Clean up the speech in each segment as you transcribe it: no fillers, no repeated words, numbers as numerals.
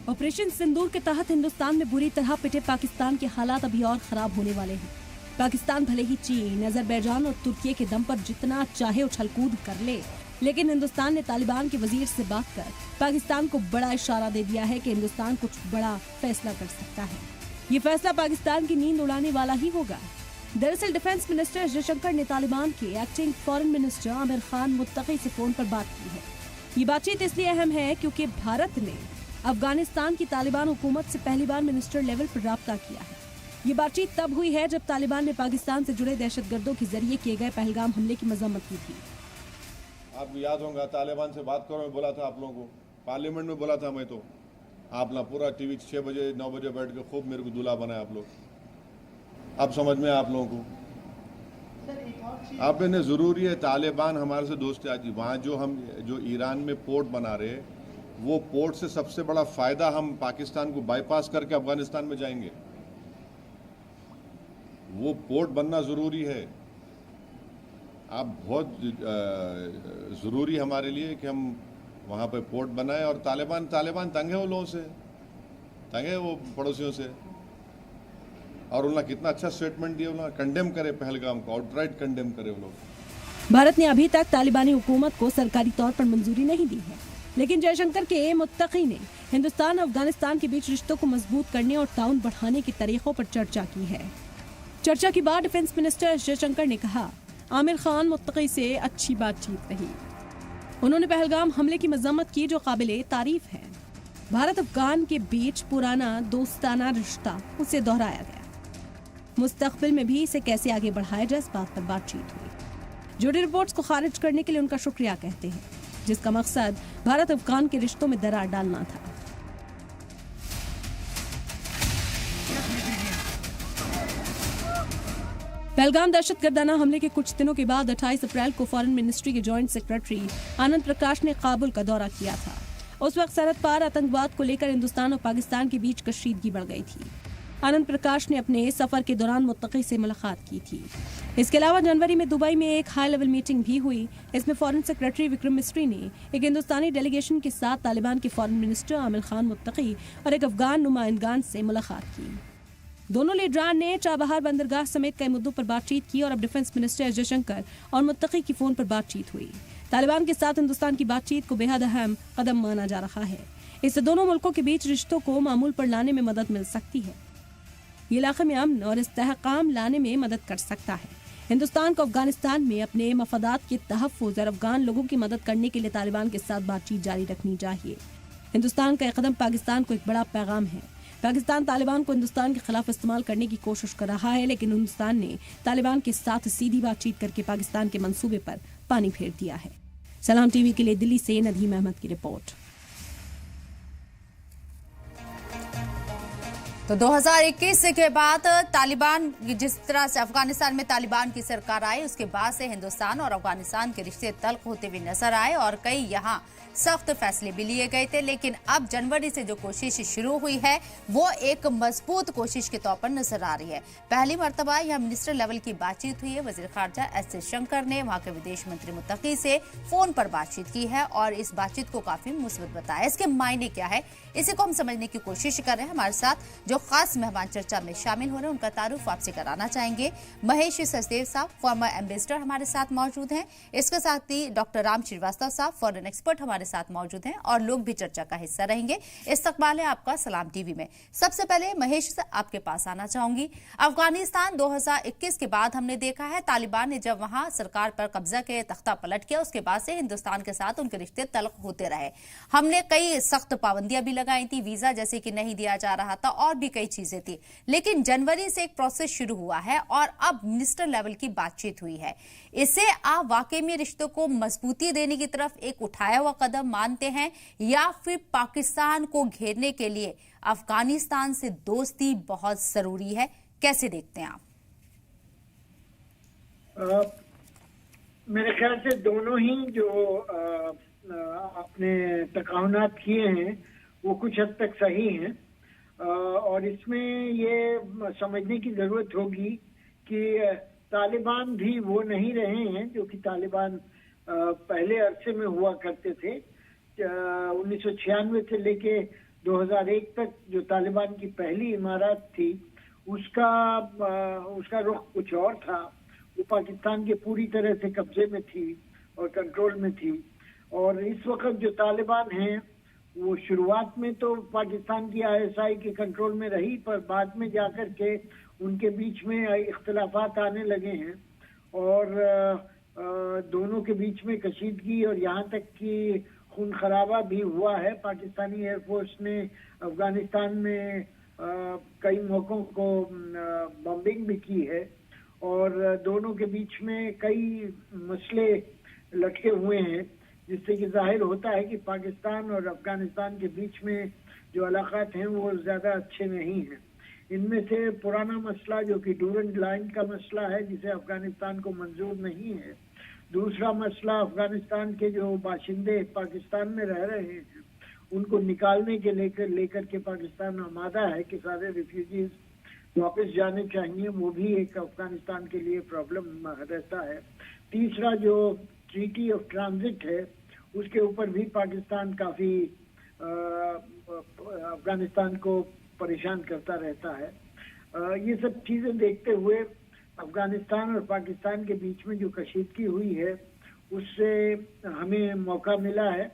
Operation सिंदूर के तहत हिंदुस्तान में बुरी तरह पिटे पाकिस्तान के हालात अभी और खराब होने वाले हैं। पाकिस्तान भले ही चीन, अजरबैजान और तुर्की के दम पर जितना चाहे उछलकूद कर ले, लेकिन हिंदुस्तान ने तालिबान के वजीर से बात कर पाकिस्तान को बड़ा इशारा दे दिया है कि हिंदुस्तान कुछ बड़ा फैसला कर सकता है। ये फैसला पाकिस्तान की नींद उड़ाने वाला ही होगा। दरअसल डिफेंस मिनिस्टर जयशंकर ने तालिबान के acting foreign minister Amir Khan Muttaqi से फोन पर बात की है। ये बातचीत इसलिए अहम है क्योंकि भारत ने अफगानिस्तान की तालिबान हुकूमत से पहली बार मिनिस्टर लेवल पर राब्ता किया है। ये बातचीत तब हुई है जब तालिबान ने पाकिस्तान से जुड़े दहशतगर्दों के जरिए किए गए पहलगाम हमले की मजम्मत की थी। आपको याद होगा तालिबान से बात करो मैं बोला था आप लोगों को, पार्लियामेंट में बोला था मैं, तो आप ना पूरा टीवी 6 बजे 9 बजे बैठ के खूब मेरे को दूल्हा बनाया आप लोग। अब समझ में आप लोगों को आप ने जरूरी है, तालिबान हमारे से दोस्त है। आज वहाँ जो ईरान में पोर्ट बना रहे, वो पोर्ट से सबसे बड़ा फायदा हम पाकिस्तान को बाईपास करके अफगानिस्तान में जाएंगे। वो पोर्ट बनना जरूरी है। आप बहुत जरूरी हमारे लिए कि हम वहाँ पे पोर्ट बनाए। और तालिबान तंग है वो लोगों से, तंग है वो पड़ोसियों से। और उन्होंने कितना अच्छा स्टेटमेंट दिया, उन्होंने कंडेम करे पहलगाम को, आउटराइट कंडेम करे वो लोग। भारत ने अभी तक तालिबानी हुकूमत को सरकारी तौर पर मंजूरी नहीं दी है, लेकिन जयशंकर के मुत्तकी ने हिंदुस्तान और अफगानिस्तान के बीच रिश्तों को मजबूत करने और ताउन बढ़ाने के तरीकों पर चर्चा की है। चर्चा के बाद डिफेंस मिनिस्टर जयशंकर ने कहा, आमिर खान मुत्तकी से अच्छी बातचीत रही। उन्होंने पहलगाम हमले की मजम्मत की जो काबिले तारीफ है। भारत अफगान के बीच पुराना दोस्ताना रिश्ता उसे दोहराया गया। मुस्तकबिल में भी इसे कैसे आगे बढ़ाया जाए, इस बात पर बातचीत हुई। जुड़ी रिपोर्ट्स को खारिज करने के लिए उनका शुक्रिया कहते हैं, जिसका मकसद भारत अफगान के रिश्तों में दरार डालना था। पहलगाम दहशतगर्दाना हमले के कुछ दिनों के बाद 28 अप्रैल को फॉरेन मिनिस्ट्री के जॉइंट सेक्रेटरी आनंद प्रकाश ने काबुल का दौरा किया था। उस वक्त सरहद पार आतंकवाद को लेकर हिंदुस्तान और पाकिस्तान के बीच कशीदगी बढ़ गई थी। आनंद प्रकाश ने अपने सफर के दौरान मुत्तकी से मुलाकात की थी। इसके अलावा जनवरी में दुबई में एक हाई लेवल मीटिंग भी हुई। इसमें फॉरेन सेक्रेटरी विक्रम मिस्री ने एक हिंदुस्तानी डेलीगेशन के साथ तालिबान के फॉरेन मिनिस्टर आमिर खान मुत्तकी और एक अफगान नुमाइंदगान से मुलाकात की। दोनों लीडरान ने चाबहार बंदरगाह समेत कई मुद्दों पर बातचीत की और अब डिफेंस मिनिस्टर जयशंकर और मुत्तकी की फोन पर बातचीत हुई। तालिबान के साथ हिंदुस्तान की बातचीत को बेहद अहम कदम माना जा रहा है। इससे दोनों मुल्कों के बीच रिश्तों को मामूल पर लाने में मदद मिल सकती है। ये इलाके में अमन और इस्तेहकाम लाने में मदद कर सकता है। हिंदुस्तान को अफगानिस्तान में अपने मफादात के तहफ़्फ़ुज़ और अफगान लोगों की मदद करने के लिए तालिबान के साथ बातचीत जारी रखनी चाहिए। हिंदुस्तान का कदम पाकिस्तान को एक बड़ा पैगाम है। पाकिस्तान तालिबान को हिंदुस्तान के खिलाफ इस्तेमाल करने की कोशिश कर रहा है, लेकिन हिंदुस्तान ने तालिबान के साथ सीधी बातचीत करके पाकिस्तान के मंसूबे पर पानी फेर दिया है। सलाम टीवी के लिए दिल्ली से नदीम अहमद की रिपोर्ट। तो 2021 के बाद तालिबान, जिस तरह से अफगानिस्तान में तालिबान की सरकार आई, उसके बाद से हिंदुस्तान और अफगानिस्तान के रिश्ते तल्ख होते हुए नजर आए और कई यहाँ सख्त फैसले भी लिए गए थे। लेकिन अब जनवरी से जो कोशिश शुरू हुई है वो एक मजबूत कोशिश के तौर पर नजर आ रही है। पहली मर्तबा यहाँ मिनिस्टर लेवल की बातचीत हुई है। वजीर खारजा एस जयशंकर ने वहाँ के विदेश मंत्री मुत्तकी से फोन पर बातचीत की है और इस बातचीत को काफी मुस्बत बताया। इसके मायने क्या है, इसी को हम समझने की कोशिश कर रहे हैं। हमारे साथ जो खास मेहमान चर्चा में शामिल हो रहे हैं उनका तारुफ आपसे कराना चाहेंगे। महेश सचदेव साहब फॉर्मर एम्बेसडर हमारे साथ मौजूद हैं। इसके साथ ही डॉक्टर राम श्रीवास्तव साहब फॉरेन एक्सपर्ट हमारे साथ मौजूद हैं और लोग भी चर्चा का हिस्सा रहेंगे। इस्तकबाल है आपका सलाम टीवी में। सबसे पहले महेश से आपके पास आना चाहूंगी। अफगानिस्तान 2021 के बाद हमने देखा है तालिबान ने जब वहां सरकार पर कब्जा के तख्ता पलट किया, उसके बाद से हिंदुस्तान के साथ उनके रिश्ते तल्ख होते रहे। हमने कई सख्त पाबंदियां भी लगाई थी, वीजा जैसे कि नहीं दिया जा रहा था और भी कई चीजें थी। लेकिन जनवरी से एक प्रोसेस शुरू हुआ है और अब मिनिस्टर लेवल की बातचीत हुई है। इसे आप वाकई में रिश्तों को मजबूती देने की तरफ एक उठाया हुआ कदम मानते हैं या फिर पाकिस्तान को घेरने के लिए अफगानिस्तान से दोस्ती बहुत जरूरी है? कैसे देखते हैं आप? मेरे ख्याल से दोनों ही जो अपने तकाउनात किए हैं वो कुछ हद तक सही हैं और इसमें ये समझने की जरूरत होगी कि तालिबान भी वो नहीं रहे हैं जो कि तालिबान पहले अरसे में हुआ करते थे। 1996 से लेके 2001 तक जो तालिबान की पहली इमारत थी उसका रुख कुछ और था। वो पाकिस्तान के पूरी तरह से कब्जे में थी और कंट्रोल में थी। और इस वक्त जो तालिबान हैं वो शुरुआत में तो पाकिस्तान की ISI के कंट्रोल में रही, पर बाद में जाकर के उनके बीच में इख्तिलाफात आने लगे हैं और दोनों के बीच में कशीदगी और यहाँ तक कि खून खराबा भी हुआ है। पाकिस्तानी एयरफोर्स ने अफगानिस्तान में कई मौकों को बॉम्बिंग भी की है और दोनों के बीच में कई मसले लटके हुए हैं, जिससे कि जाहिर होता है कि पाकिस्तान और अफगानिस्तान के बीच में जो इलाक़ात हैं वो ज़्यादा अच्छे नहीं हैं। इनमें से पुराना मसला जो कि डूरंट लाइन का मसला है, जिसे अफगानिस्तान को मंजूर नहीं है। दूसरा मसला अफगानिस्तान के जो बाशिंदे पाकिस्तान में रह रहे हैं उनको निकालने के लेकर के पाकिस्तान आमादा है कि सारे रिफ्यूजीज वापस जाने चाहिए, वो भी एक अफगानिस्तान के लिए प्रॉब्लम रहता है। तीसरा जो ट्रीटी ऑफ ट्रांजिट है उसके ऊपर भी पाकिस्तान काफ़ी अफगानिस्तान को परेशान करता रहता है। ये सब चीज़ें देखते हुए अफगानिस्तान और पाकिस्तान के बीच में जो कशीदगी हुई है उससे हमें मौका मिला है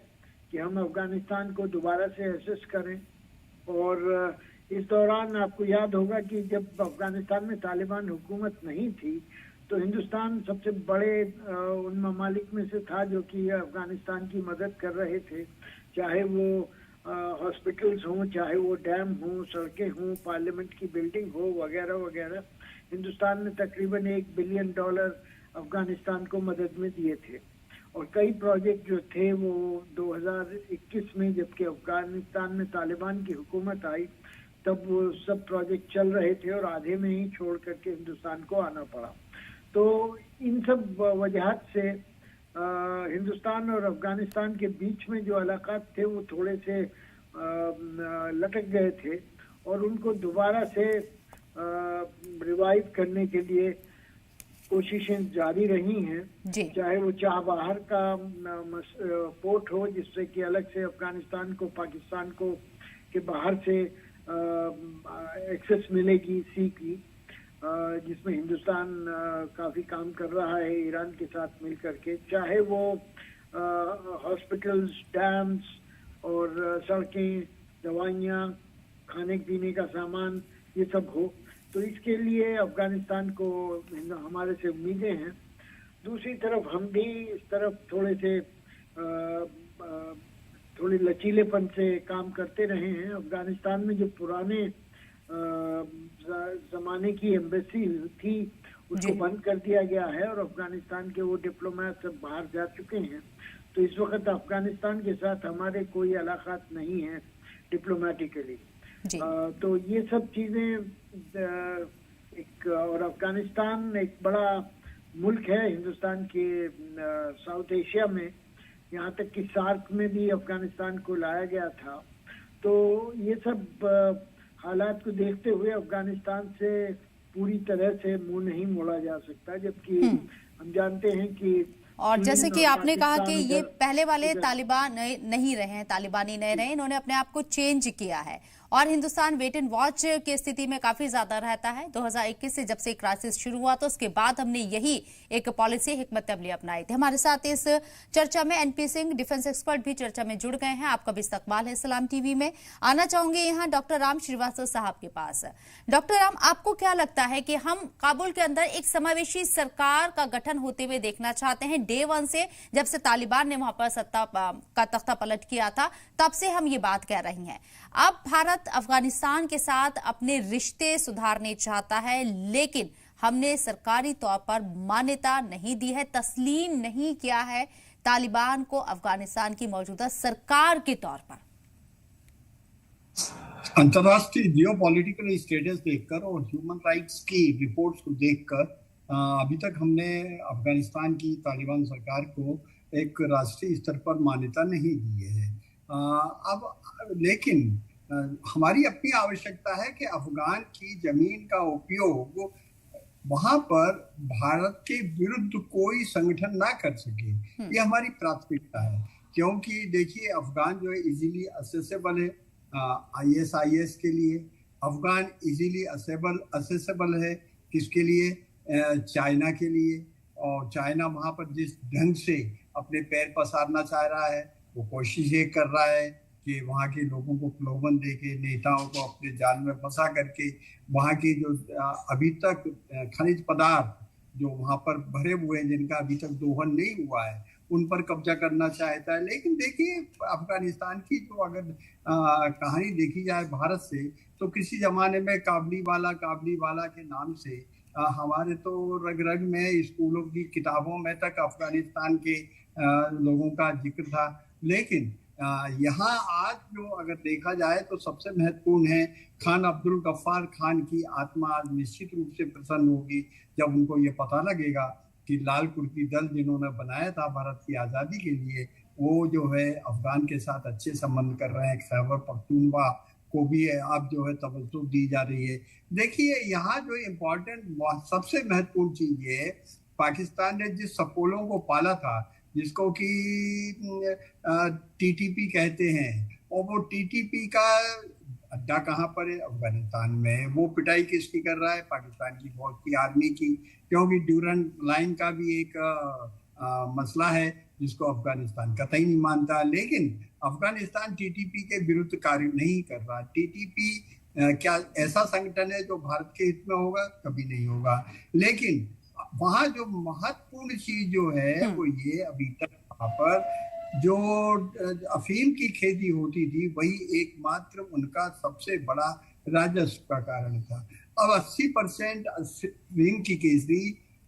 कि हम अफगानिस्तान को दोबारा से असेस करें। और इस दौरान आपको याद होगा कि जब अफगानिस्तान में तालिबान हुकूमत नहीं थी तो हिंदुस्तान सबसे बड़े उन ममालिक में से था जो कि अफगानिस्तान की मदद कर रहे थे, चाहे वो हॉस्पिटल्स हों, चाहे वो डैम हों, सड़कें हों, पार्लियामेंट की बिल्डिंग हो, वगैरह वगैरह। हिंदुस्तान ने तकरीबन $1 बिलियन अफगानिस्तान को मदद में दिए थे और कई प्रोजेक्ट जो थे वो 2021 में जबकि अफगानिस्तान में तालिबान की हुकूमत आई तब वो सब प्रोजेक्ट चल रहे थे और आधे में ही छोड़ करके हिंदुस्तान को आना पड़ा। तो इन सब वजह से हिंदुस्तान और अफगानिस्तान के बीच में जो इलाक़ात थे वो थोड़े से लटक गए थे और उनको दोबारा से रिवाइव करने के लिए कोशिशें जारी रही हैं, चाहे वो चाबहार का पोर्ट हो जिससे कि अलग से अफगानिस्तान को पाकिस्तान को के बाहर से एक्सेस मिलेगी सी की, जिसमें हिंदुस्तान काफ़ी काम कर रहा है ईरान के साथ मिल करके, चाहे वो हॉस्पिटल्स, डैम्स और सड़कें, दवाइयाँ, खाने पीने का सामान, ये सब हो। तो इसके लिए अफगानिस्तान को हमारे से उम्मीदें हैं। दूसरी तरफ हम भी इस तरफ थोड़े लचीलेपन से काम करते रहे हैं। अफगानिस्तान में जो पुराने ज़माने की एम्बेसी थी उसको बंद कर दिया गया है और अफगानिस्तान के वो डिप्लोमेट सब बाहर जा चुके हैं। तो इस वक्त अफगानिस्तान के साथ हमारे कोई इलाक़ात नहीं है डिप्लोमेटिकली। तो ये सब चीज़ें एक, और अफगानिस्तान एक बड़ा मुल्क है हिंदुस्तान के साउथ एशिया में, यहाँ तक कि सार्क में भी अफगानिस्तान को लाया गया था। तो ये सब हालात को देखते हुए अफगानिस्तान से पूरी तरह से मुंह नहीं मोड़ा जा सकता, जबकि हम जानते हैं कि और जैसे कि आपने कहा कि ये पहले वाले तालिबान नहीं रहे हैं, तालिबानी नहीं रहे, इन्होंने अपने आप को चेंज किया है और हिंदुस्तान वेट एंड वॉच की स्थिति में काफी ज्यादा रहता है। 2021 से जब से क्राइसिस शुरू हुआ तो उसके बाद हमने यही एक पॉलिसी हिकमत अमली अपनाई थी। हमारे साथ इस चर्चा में एनपी सिंह डिफेंस एक्सपर्ट भी चर्चा में जुड़ गए हैं। आपका भी इस्तकबाल है सलाम टीवी में। आना चाहूंगे यहाँ डॉक्टर राम श्रीवास्तव साहब के पास। डॉक्टर राम, आपको क्या लगता है कि हम काबुल के अंदर एक समावेशी सरकार का गठन होते हुए देखना चाहते हैं? डे वन से जब से तालिबान ने वहां पर सत्ता का तख्ता पलट किया था तब से हम ये बात कह रही हैं। अब भारत अफगानिस्तान के साथ अपने रिश्ते सुधारने चाहता है, लेकिन हमने सरकारी तौर पर मान्यता नहीं दी है, तस्लीम नहीं किया है तालिबान को अफगानिस्तान की मौजूदा सरकार के तौर पर। अंतर्राष्ट्रीय जियोपॉलिटिकल स्टेटस देखकर और ह्यूमन राइट्स की रिपोर्ट्स को देखकर अभी तक हमने अफगानिस्तान की तालिबान सरकार को एक राष्ट्रीय स्तर पर मान्यता नहीं दी है। अब लेकिन हमारी अपनी आवश्यकता है कि अफगान की जमीन का उपयोग वहां पर भारत के विरुद्ध कोई संगठन ना कर सके, ये हमारी प्राथमिकता है। क्योंकि देखिए अफगान जो है इजीली असेसेबल है, ISIS के लिए। अफगान इजीली असेसेबल है किसके लिए? चाइना के लिए। और चाइना वहाँ पर जिस ढंग से अपने पैर पसारना चाह रहा है, वो कोशिश ये कर रहा है कि वहाँ के लोगों को प्रलोभन देके, नेताओं को अपने जाल में फंसा करके वहाँ की जो अभी तक खनिज पदार्थ जो वहाँ पर भरे हुए हैं, जिनका अभी तक दोहन नहीं हुआ है, उन पर कब्जा करना चाहता है। लेकिन देखिए, अफगानिस्तान की तो अगर कहानी देखी जाए भारत से, तो किसी जमाने में काबली वाला के नाम से हमारे तो रग रग में, स्कूलों की किताबों में तक अफगानिस्तान के लोगों का जिक्र था। लेकिन यहाँ आज जो अगर देखा जाए तो सबसे महत्वपूर्ण है, खान अब्दुल गफ्फार खान की आत्मा आज निश्चित रूप से प्रसन्न होगी जब उनको ये पता लगेगा कि लाल कुर्ती दल जिन्होंने बनाया था भारत की आज़ादी के लिए, वो जो है अफगान के साथ अच्छे संबंध कर रहे हैं। खैबर पख्तूनख्वा को भी अब जो है तवज्जो दी जा रही है। देखिए, यहाँ जो इम्पोर्टेंट सबसे महत्वपूर्ण चीज ये है, पाकिस्तान ने जिस सपोलों को पाला था, जिसको कि TTP कहते हैं, और वो TTP का अड्डा कहाँ पर है? अफगानिस्तान में। वो पिटाई किसकी कर रहा है? पाकिस्तान की फौज की, आर्मी की, क्योंकि ड्यूरेंट लाइन का भी एक मसला है जिसको अफगानिस्तान कतई नहीं मानता। लेकिन अफगानिस्तान TTP के विरुद्ध कार्य नहीं कर रहा। TTP क्या ऐसा संगठन है जो भारत के हित में होगा? कभी नहीं होगा। लेकिन वहाँ जो महत्वपूर्ण चीज जो है वो ये, अभी तक वहाँ पर जो अफीम की खेती होती थी, वही एकमात्र उनका सबसे बड़ा राजस्व का कारण था। अब 80% अफीम की खेती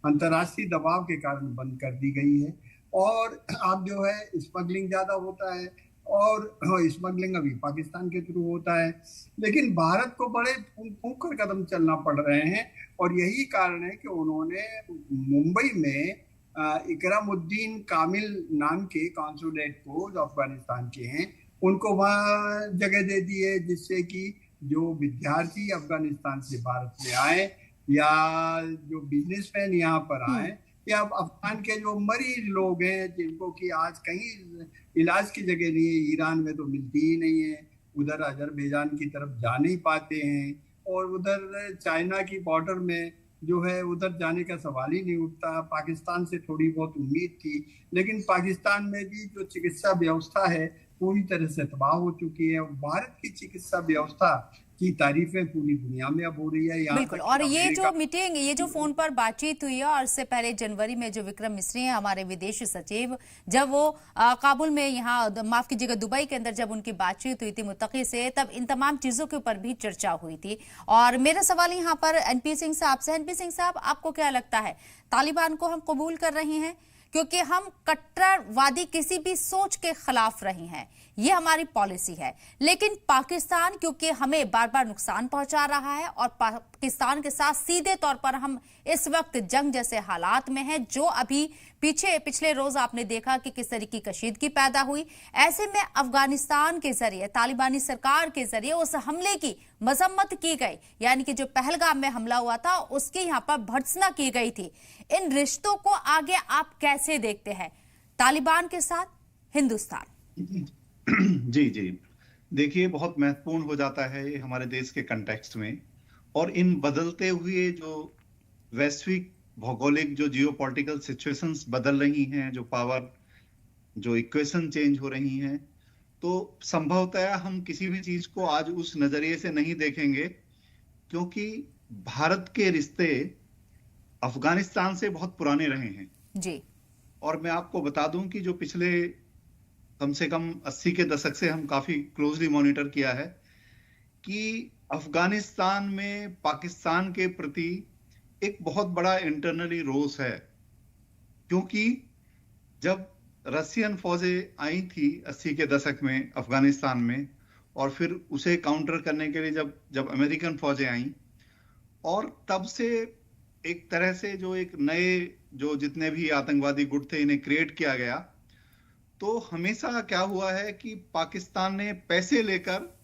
अंतर्राष्ट्रीय दबाव के कारण बंद कर दी गई है, और अब जो है स्मगलिंग ज्यादा होता है, और स्मगलिंग अभी पाकिस्तान के थ्रू होता है। लेकिन भारत को बड़े फूंक कर कदम चलना पड़ रहे हैं, और यही कारण है कि उन्होंने मुंबई में इकरामुद्दीन कामिल नाम के कॉन्सुलेट को, जो अफगानिस्तान के हैं, उनको वहाँ जगह दे दी है, जिससे कि जो विद्यार्थी अफगानिस्तान से भारत में आए, या जो बिजनेसमैन यहाँ पर आए, या अफगान के जो मरीज लोग हैं, जिनको कि आज कहीं इलाज की जगह नहीं है, ईरान में तो मिलती ही नहीं है, उधर अजरबैजान की तरफ जा नहीं पाते हैं, और उधर चाइना की बॉर्डर में जो है उधर जाने का सवाल ही नहीं उठता। पाकिस्तान से थोड़ी बहुत उम्मीद थी, लेकिन पाकिस्तान में भी जो चिकित्सा व्यवस्था है पूरी तरह से तबाह हो चुकी है। भारत की चिकित्सा व्यवस्था की तारीफें पूरी दुनिया में अब हो रही है। बिल्कुल। और ये जो मीटिंग, ये जो फोन पर बातचीत हुई है, और इससे पहले जनवरी में जो विक्रम मिस्री हैं हमारे विदेश सचिव, जब वो काबुल में, यहाँ माफ कीजिएगा दुबई के अंदर जब उनकी बातचीत हुई थी मुत्तकी से, तब इन तमाम चीजों के ऊपर भी चर्चा हुई थी। और मेरा सवाल यहाँ पर NP सिंह साहब से, NP सिंह साहब, आपको क्या लगता है, तालिबान को हम कबूल कर रहे हैं क्योंकि हम कट्टरवादी किसी भी सोच के खिलाफ रहे हैं, ये हमारी पॉलिसी है, लेकिन पाकिस्तान क्योंकि हमें बार बार नुकसान पहुंचा रहा है, और पाकिस्तान के साथ सीधे तौर पर हम इस वक्त जंग जैसे हालात में हैं, जो अभी पिछले रोज आपने देखा कि किस तरह की कशीदगी पैदा हुई। ऐसे में अफगानिस्तान के जरिए, तालिबानी सरकार के जरिए उस हमले की मजम्मत की गई, यानी कि जो पहलगाम में हमला हुआ था उसकी यहाँ पर भर्त्सना की गई थी। इन रिश्तों को आगे आप कैसे देखते हैं, तालिबान के साथ हिंदुस्तान? जी, देखिए, बहुत महत्वपूर्ण हो जाता है ये हमारे देश के कंटेक्स्ट में, और इन बदलते हुए जो वैश्विक भौगोलिक जो जियोपॉलिटिकल सिचुएशंस बदल रही हैं, जो पावर जो इक्वेशन चेंज हो रही हैं, तो संभवतः हम किसी भी चीज को आज उस नजरिए से नहीं देखेंगे, क्योंकि भारत के रिश्ते अफगानिस्तान से बहुत पुराने रहे हैं जी। और मैं आपको बता दूं कि जो पिछले कम से कम 80 के दशक से हम काफी क्लोजली मॉनिटर किया है कि अफगानिस्तान में पाकिस्तान के प्रति एक बहुत बड़ा इंटरनली रोष है, क्योंकि जब रशियन फौजें आई थी 80 के दशक में अफगानिस्तान में, और फिर उसे काउंटर करने के लिए जब अमेरिकन फौजें आई, और तब से एक तरह से जो एक नए जो जितने भी आतंकवादी गुट थे इन्हें क्रिएट किया गया। तो हमेशा क्या हुआ है कि पाकिस्तान ने पैसे लेकर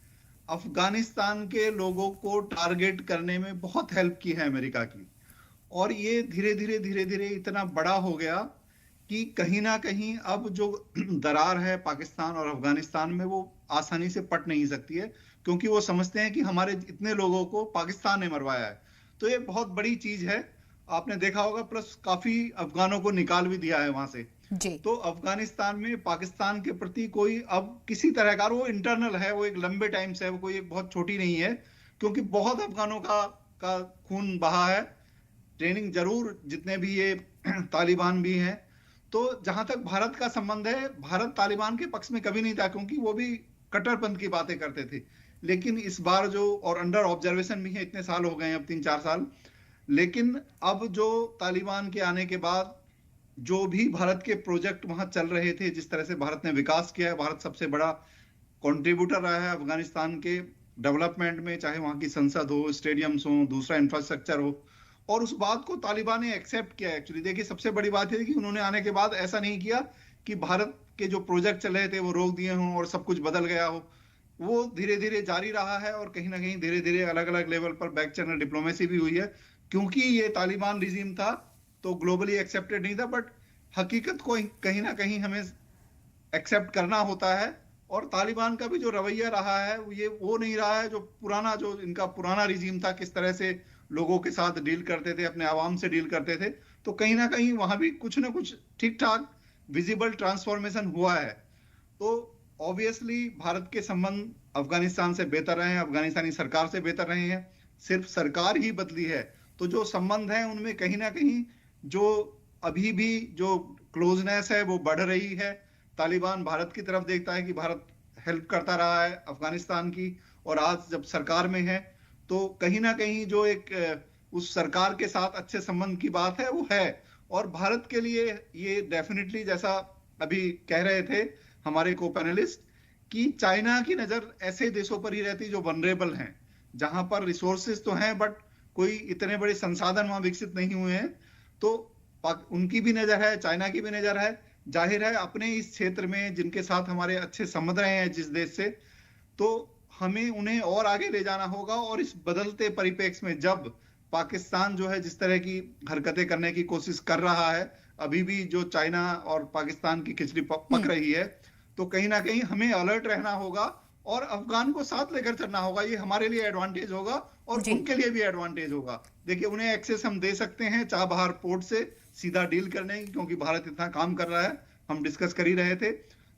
अफगानिस्तान के लोगों को टारगेट करने में बहुत हेल्प की है अमेरिका की, और ये धीरे धीरे इतना बड़ा हो गया कि कहीं ना कहीं अब जो दरार है पाकिस्तान और अफगानिस्तान में वो आसानी से पट नहीं सकती है, क्योंकि वो समझते हैं कि हमारे इतने लोगों को पाकिस्तान ने मरवाया है। तो ये बहुत बड़ी चीज है, आपने देखा होगा। प्लस काफी अफगानों को निकाल भी दिया है वहां से जी। तो अफगानिस्तान में पाकिस्तान के प्रति कोई अब किसी तरह का, वो इंटरनल है, वो एक लंबे टाइम से है, वो कोई एक बहुत छोटी नहीं है, क्योंकि बहुत अफगानों का खून बहा है। ट्रेनिंग जरूर जितने भी ये तालिबान भी हैं। तो जहां तक भारत का संबंध है, भारत तालिबान के पक्ष में कभी नहीं था, क्योंकि वो भी कट्टरपंथ की बातें करते थे। लेकिन इस बार जो, और अंडर ऑब्जर्वेशन भी है, इतने साल हो गए हैं, अब 3-4 साल। लेकिन अब जो तालिबान के आने के बाद जो भी भारत के प्रोजेक्ट वहां चल रहे थे, जिस तरह से भारत ने विकास किया है, भारत सबसे बड़ा कंट्रीब्यूटर रहा है अफगानिस्तान के डेवलपमेंट में, चाहे वहां की संसद हो, स्टेडियम्स हो, दूसरा इंफ्रास्ट्रक्चर हो, और उस बात को तालिबान ने एक्सेप्ट किया। एक्चुअली देखिए, सबसे बड़ी बात है कि उन्होंने आने के बाद ऐसा नहीं किया कि भारत के जो प्रोजेक्ट चल रहे थे वो रोक दिए हों और सब कुछ बदल गया हो। वो धीरे धीरे जारी रहा है, और कहीं ना कहीं धीरे धीरे अलग अलग लेवल पर बैक चैनल डिप्लोमेसी भी हुई है। क्योंकि ये तालिबान रिजीम था तो ग्लोबली एक्सेप्टेड नहीं था, बट हकीकत को कहीं ना कहीं हमें एक्सेप्ट करना होता है। और तालिबान का भी जो रवैया रहा है ये वो नहीं रहा है जो पुराना, जो इनका पुराना रिजीम था, किस तरह से लोगों के साथ डील करते थे, अपने आवाम से डील करते थे। तो कहीं ना कहीं वहां भी कुछ ना कुछ ठीक ठाक विजिबल ट्रांसफॉर्मेशन हुआ है। तो ऑब्वियसली भारत के संबंध अफगानिस्तान से बेहतर रहे हैं, अफगानिस्तानी सरकार से बेहतर रहे हैं। सिर्फ सरकार ही बदली है, तो जो संबंध है उनमें कहीं ना कहीं जो अभी भी जो क्लोजनेस है वो बढ़ रही है। तालिबान भारत की तरफ देखता है कि भारत हेल्प करता रहा है अफगानिस्तान की, और आज जब सरकार में है तो कहीं ना कहीं जो एक उस सरकार के साथ अच्छे संबंध की बात है वो है। और भारत के लिए ये डेफिनेटली, जैसा अभी कह रहे थे हमारे को पैनलिस्ट, कि चाइना की नजर ऐसे देशों पर ही रहती जो वनरेबल हैं, जहां पर रिसोर्सेज तो हैं बट कोई इतने बड़े संसाधन वहां विकसित नहीं हुए हैं। तो उनकी भी नजर है, चाइना की भी नजर है। जाहिर है अपने इस क्षेत्र में जिनके साथ हमारे अच्छे संबंध रहे हैं जिस देश से, तो हमें उन्हें और आगे ले जाना होगा। और इस बदलते परिप्रेक्ष्य में जब पाकिस्तान जो है जिस तरह की हरकतें करने की कोशिश कर रहा है, अभी भी जो चाइना और पाकिस्तान की खिचड़ी पक रही है, तो कहीं ना कहीं हमें अलर्ट रहना होगा और अफगान को साथ लेकर चलना होगा। ये हमारे लिए एडवांटेज होगा और उनके लिए भी एडवांटेज होगा। देखिए, उन्हें एक्सेस हम दे सकते हैं चाबहार पोर्ट से सीधा डील करने की, क्योंकि भारत इतना काम कर रहा है, हम डिस्कस कर ही रहे थे।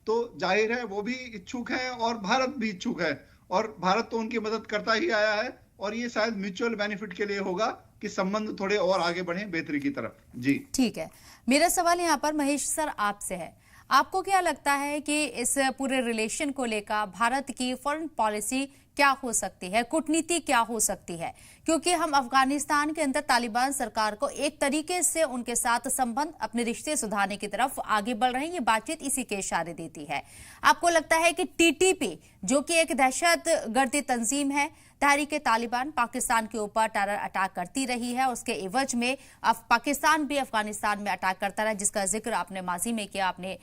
तो जाहिर है वो भी इच्छुक है और भारत भी इच्छुक है, और भारत तो उनकी मदद करता ही आया है। और ये शायद म्यूचुअल बेनिफिट के लिए होगा कि संबंध थोड़े और आगे बढ़े बेहतरी की तरफ। जी ठीक है, मेरा सवाल यहाँ पर महेश सर आपसे है, आपको क्या लगता है कि इस पूरे रिलेशन को लेकर भारत की फॉरेन पॉलिसी क्या हो सकती है, कूटनीति क्या हो सकती है? क्योंकि हम अफगानिस्तान के अंदर तालिबान सरकार को एक तरीके से उनके साथ संबंध, अपने रिश्ते सुधारने की तरफ आगे बढ़ रहे हैं, ये बातचीत इसी के इशारे देती है। आपको लगता है कि टीटीपी जो कि एक दहशतगर्दी तंजीम है, तहरीके तालिबान पाकिस्तान के ऊपर टेरर अटैक करती रही है, उसके एवज में पाकिस्तान भी अफगानिस्तान में अटैक करता रहा, जिसका जिक्र आपने माजी में किया, अपने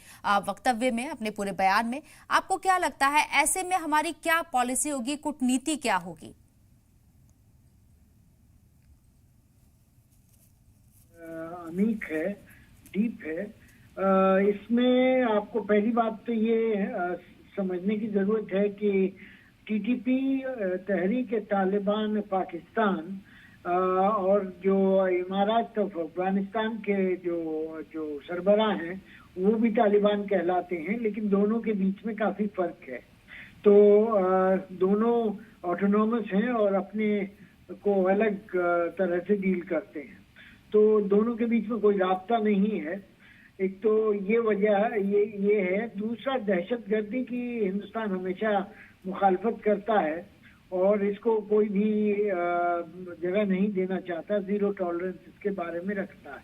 वक्तव्य में, अपने पूरे बयान में। आपको क्या लगता है ऐसे में हमारी क्या पॉलिसी होगी, कूटनीति क्या होगी? अमीक है, डीप है। इसमें आपको पहली बात तो ये समझने की जरूरत है कि टीटीपी, तहरीक तालिबान पाकिस्तान और जो इमारात ऑफ अफगानिस्तान के जो सरबराह हैं वो भी तालिबान कहलाते हैं, लेकिन दोनों के बीच में काफी फर्क है। तो दोनों ऑटोनॉमस हैं और अपने को अलग तरह से डील करते हैं, तो दोनों के बीच में कोई राब्ता नहीं है। एक तो ये वजह ये है। दूसरा, दहशतगर्दी की हिंदुस्तान हमेशा मुखालफत करता है और इसको कोई भी जगह नहीं देना चाहता, जीरो टॉलरेंस इसके बारे में रखता है।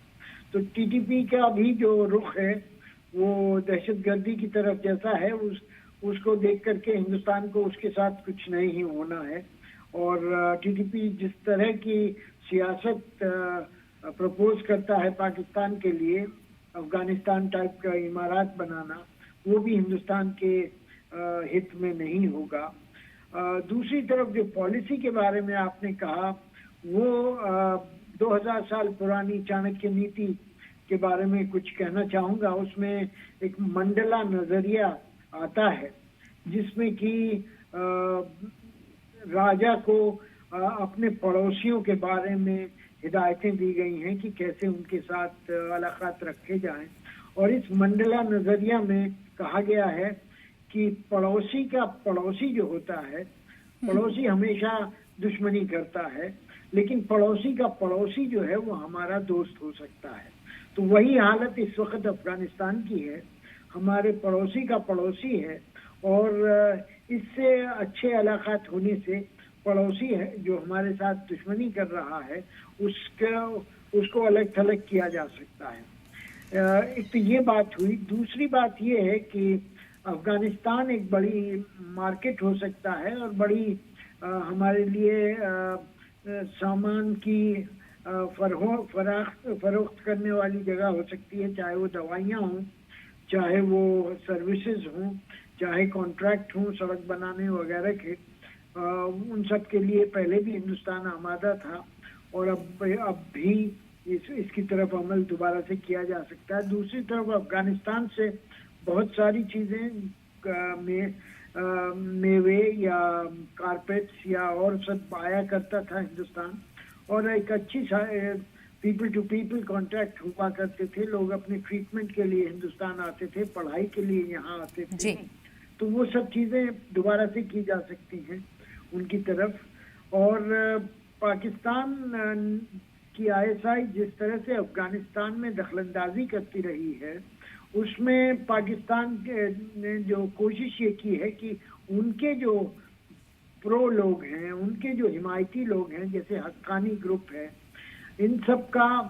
तो टीटीपी का भी जो रुख है वो दहशतगर्दी की तरफ जैसा है, उसको देख करके हिंदुस्तान को उसके साथ कुछ नहीं होना है। और टीटीपी जिस तरह की सियासत प्रपोज करता है पाकिस्तान के लिए, अफगानिस्तान टाइप का इमारात बनाना, वो भी हिंदुस्तान के हित में नहीं होगा। दूसरी तरफ जो पॉलिसी के बारे में आपने कहा, वो 2000 साल पुरानी चाणक्य नीति के बारे में कुछ कहना चाहूंगा। उसमें एक मंडला नजरिया आता है जिसमें कि राजा को अपने पड़ोसियों के बारे में हिदायतें दी गई हैं कि कैसे उनके साथ अलाकात रखे जाएं। और इस मंडला नजरिया में कहा गया है कि पड़ोसी जो होता है, पड़ोसी हमेशा दुश्मनी करता है, लेकिन पड़ोसी का पड़ोसी जो है वो हमारा दोस्त हो सकता है। तो वही हालत इस वक्त अफगानिस्तान की है। हमारे पड़ोसी का पड़ोसी है और इससे अच्छे अलाकात होने से पड़ोसी है जो हमारे साथ दुश्मनी कर रहा है उसको अलग थलग किया जा सकता है। एक तो ये बात हुई। दूसरी बात ये है कि अफगानिस्तान एक बड़ी मार्केट हो सकता है और बड़ी हमारे लिए सामान की फरोख्त करने वाली जगह हो सकती है, चाहे वो दवाइयाँ हों, चाहे वो सर्विसेज हों, चाहे कॉन्ट्रैक्ट हों सड़क बनाने वगैरह के। उन सब के लिए पहले भी हिंदुस्तान आमादा था और अब भी इसकी तरफ अमल दोबारा से किया जा सकता है। दूसरी तरफ अफगानिस्तान से बहुत सारी चीज़ें मेवे या कारपेट्स या और सब आया करता था हिंदुस्तान, और एक अच्छी पीपल टू पीपल कॉन्टैक्ट हुआ करते थे। लोग अपने ट्रीटमेंट के लिए हिंदुस्तान आते थे, पढ़ाई के लिए यहाँ आते थे। तो वो सब चीज़ें दोबारा से की जा सकती हैं उनकी तरफ। और पाकिस्तान की आईएसआई जिस तरह से अफगानिस्तान में दखलंदाजी करती रही है, उसमें पाकिस्तान ने जो कोशिश ये की है कि उनके जो प्रो लोग हैं, उनके जो हिमायती लोग हैं, जैसे हक्कानी ग्रुप है, इन सब का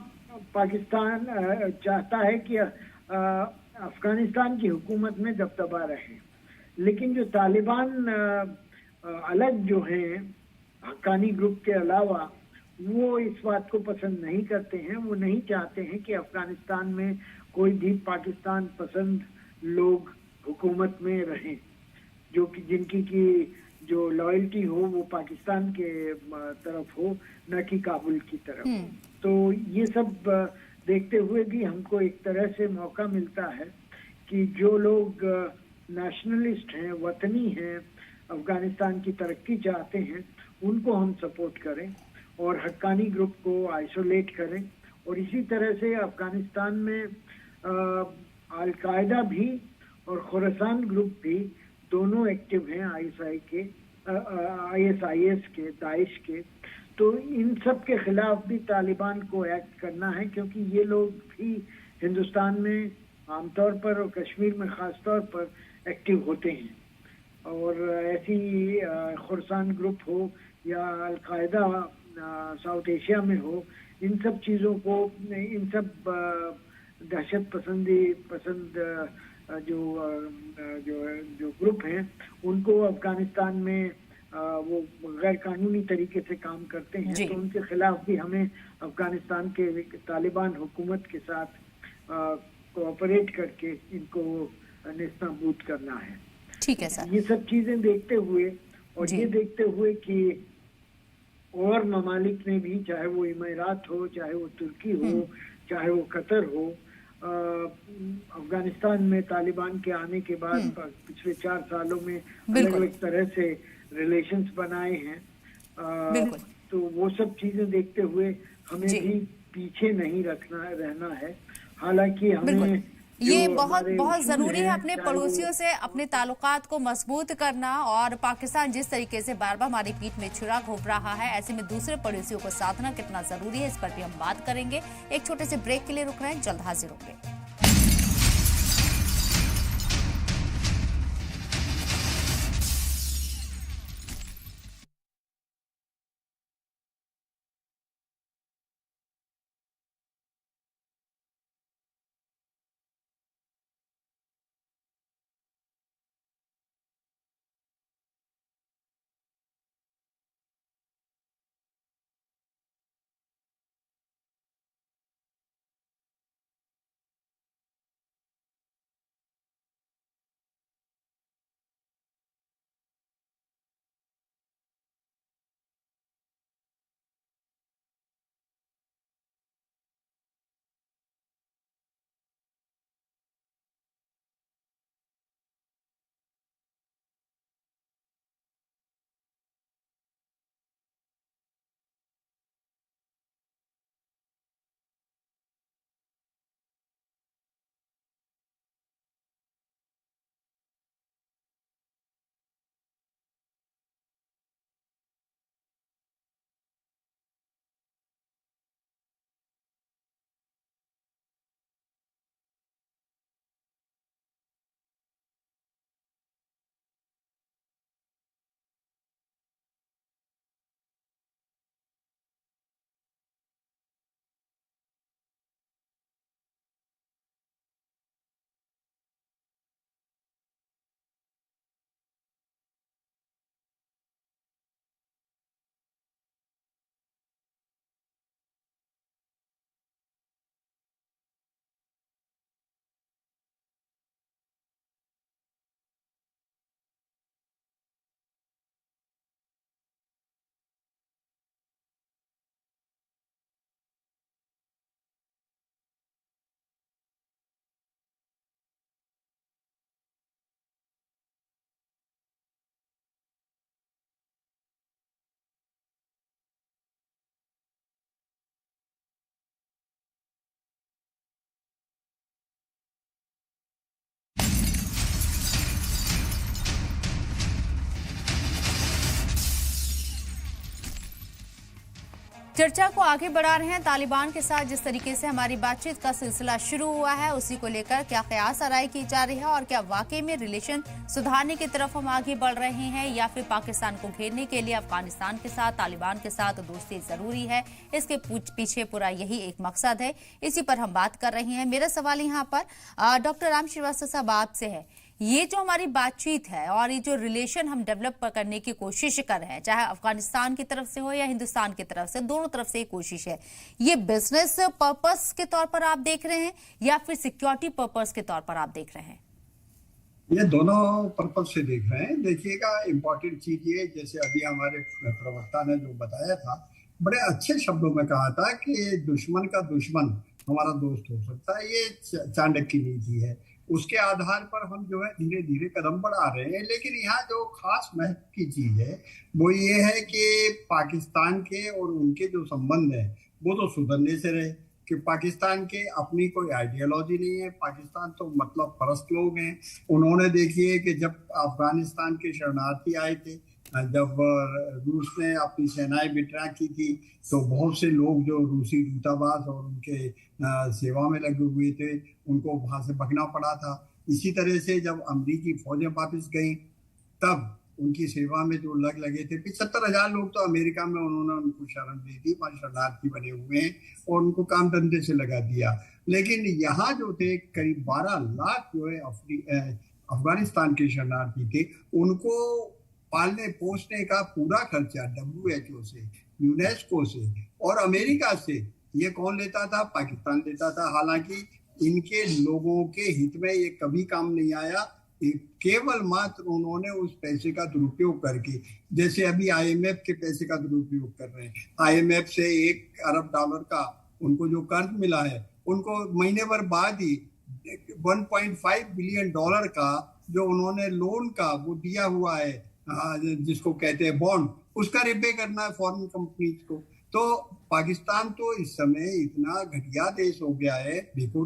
पाकिस्तान चाहता है कि अफगानिस्तान की हुकूमत में दबदबा रहे। लेकिन जो तालिबान अलग जो हैं हक्कानी ग्रुप के अलावा, वो इस बात को पसंद नहीं करते हैं। वो नहीं चाहते हैं कि अफगानिस्तान में कोई भी पाकिस्तान पसंद लोग हुकूमत में रहें, जो कि जिनकी की जो लॉयल्टी हो वो पाकिस्तान के तरफ हो, न कि काबुल की तरफ। तो ये सब देखते हुए भी हमको एक तरह से मौका मिलता है कि जो लोग नेशनलिस्ट हैं, वतनी हैं, अफगानिस्तान की तरक्की चाहते हैं, उनको हम सपोर्ट करें और हक्कानी ग्रुप को आइसोलेट करें। और इसी तरह से अफगानिस्तान में अल-कायदा भी और खुरासान ग्रुप भी दोनों एक्टिव हैं, आईएसआईएस के, दाइश के। तो इन सब के खिलाफ भी तालिबान को एक्ट करना है, क्योंकि ये लोग भी हिंदुस्तान में आमतौर पर और कश्मीर में ख़ास तौर पर एक्टिव होते हैं। और ऐसी खुरासान ग्रुप हो या अल-कायदा साउथ एशिया में हो, इन सब चीज़ों को, इन सब दहशत पसंद जो ग्रुप हैं, उनको अफगानिस्तान में वो गैर कानूनी तरीके से काम करते हैं। तो उनके खिलाफ भी हमें अफगानिस्तान के तालिबान हुकूमत के साथ कोऑपरेट करके इनको नेस्तनाबूद करना है। ठीक है सर। ये सब चीजें देखते हुए और ये देखते हुए कि और ममालिक ने भी, चाहे वो इमारात हो, चाहे वो तुर्की हो, चाहे वो कतर हो, अफगानिस्तान में तालिबान के आने के बाद पिछले 4 सालों में अलग अलग तरह से रिलेशंस बनाए हैं। तो वो सब चीजें देखते हुए हमें भी पीछे नहीं रहना है। हालांकि हमें ये बहुत जरूरी है अपने पड़ोसियों से अपने ताल्लुकात को मजबूत करना। और पाकिस्तान जिस तरीके से बार बार हमारी पीठ में छुरा घोंप रहा है, ऐसे में दूसरे पड़ोसियों को साधना कितना जरूरी है, इस पर भी हम बात करेंगे। एक छोटे से ब्रेक के लिए रुक रहे हैं, जल्द हाजिर होंगे। चर्चा को आगे बढ़ा रहे हैं। तालिबान के साथ जिस तरीके से हमारी बातचीत का सिलसिला शुरू हुआ है, उसी को लेकर क्या कयास आराई की जा रही है और क्या वाकई में रिलेशन सुधारने की तरफ हम आगे बढ़ रहे हैं या फिर पाकिस्तान को घेरने के लिए अफगानिस्तान के साथ, तालिबान के साथ दोस्ती जरूरी है। इसके पीछे पूरा यही एक मकसद है, इसी पर हम बात कर रहे हैं। मेरा सवाल यहाँ पर डॉक्टर राम श्रीवास्तव साहब आपसे है, ये जो हमारी बातचीत है और ये जो रिलेशन हम डेवलप करने की कोशिश कर रहे हैं, चाहे अफगानिस्तान की तरफ से हो या हिंदुस्तान की तरफ से, दोनों तरफ से ये कोशिश है, ये बिजनेस पर्पस के तौर पर आप देख रहे हैं या फिर सिक्योरिटी पर्पस के तौर पर आप देख रहे हैं? ये दोनों पर्पस से देख रहे हैं। देखिएगा, इम्पोर्टेंट चीज ये, जैसे अभी हमारे प्रवक्ता ने जो बताया था, बड़े अच्छे शब्दों में कहा था कि दुश्मन का दुश्मन हमारा दोस्त हो सकता है। ये चाणक्य की नीति है, उसके आधार पर हम जो है धीरे धीरे कदम बढ़ा रहे हैं। लेकिन यहाँ जो खास महत्व की चीज है वो ये है कि पाकिस्तान के और उनके जो संबंध है वो तो सुधरने से रहे, कि पाकिस्तान के अपनी कोई आइडियोलॉजी नहीं है। पाकिस्तान तो मतलब परस्त लोग हैं। उन्होंने देखिए कि जब अफगानिस्तान के शरणार्थी आए थे, जब रूस ने अपनी सेनाएं विड्रा की थी, तो बहुत से लोग जो रूसी दूतावास और उनके सेवा में लगे हुए थे, उनको वहां से भगना पड़ा था। इसी तरह से जब अमेरिकी फौजें वापस गई, तब उनकी सेवा में जो लगे थे 75,000 लोग, तो अमेरिका में उन्होंने उनको शरण दी थी, वहां शरणार्थी बने हुए हैं और उनको काम धंधे से लगा दिया। लेकिन यहाँ जो थे करीब 12 लाख जो है अफगानिस्तान के शरणार्थी थे, उनको पालने पोसने का पूरा खर्चा WHO से, यूनेस्को से और अमेरिका से ये कौन लेता था? पाकिस्तान लेता था। हालांकि इनके लोगों के हित में ये कभी काम नहीं आया। केवल मात्र उन्होंने उस पैसे का दुरुपयोग करके, जैसे अभी IMF के पैसे का दुरुपयोग कर रहे हैं। IMF से $1 अरब का उनको जो कर्ज मिला है, उनको महीने भर बाद ही $1.5 बिलियन का जो उन्होंने लोन का वो दिया हुआ है, जिसको कहते हैं बॉन्ड, उसका रिपे करना है फॉरेन कंपनीज को। तो पाकिस्तान तो इस समय इतना घटिया देश हो गया है, देखो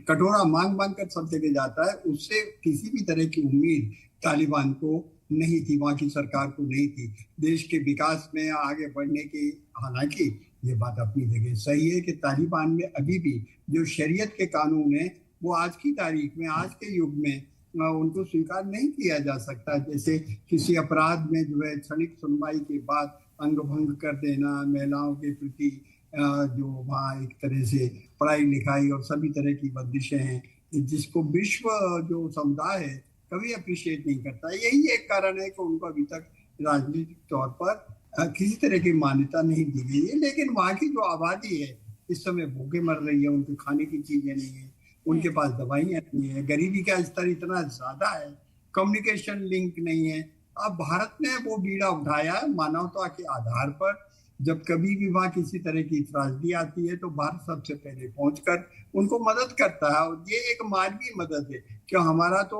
कटोरा मांग मांग कर सब जगह जाता है। उससे किसी भी तरह की उम्मीद तालिबान को नहीं थी, वहाँ की सरकार को नहीं थी देश के विकास में आगे बढ़ने की। हालांकि ये बात अपनी जगह सही है कि तालिबान में अभी भी जो शरीयत के कानून है वो आज की तारीख में, आज के युग में उनको स्वीकार नहीं किया जा सकता। जैसे किसी अपराध में जो है क्षणिक सुनवाई के बाद अंग भंग कर देना, महिलाओं के प्रति जो वहाँ एक तरह से पढ़ाई लिखाई और सभी तरह की बंदिशें हैं, जिसको विश्व जो समुदाय है कभी अप्रिशिएट नहीं करता। यही एक कारण है कि उनको अभी तक राजनीतिक तौर पर किसी तरह की मान्यता नहीं दी गई है। लेकिन वहाँ की जो आबादी है इस समय भूखे मर रही है, उनके खाने की चीजें नहीं है, उनके पास दवाइयाँ नहीं है, गरीबी का स्तर इतना ज्यादा है, कम्युनिकेशन लिंक नहीं है। अब भारत ने वो बीड़ा उठाया मानवता के आधार पर। जब कभी भी वहाँ किसी तरह की त्रासदी आती है तो भारत सबसे पहले पहुंचकर उनको मदद करता है, और ये एक मानवीय मदद है। क्यों, हमारा तो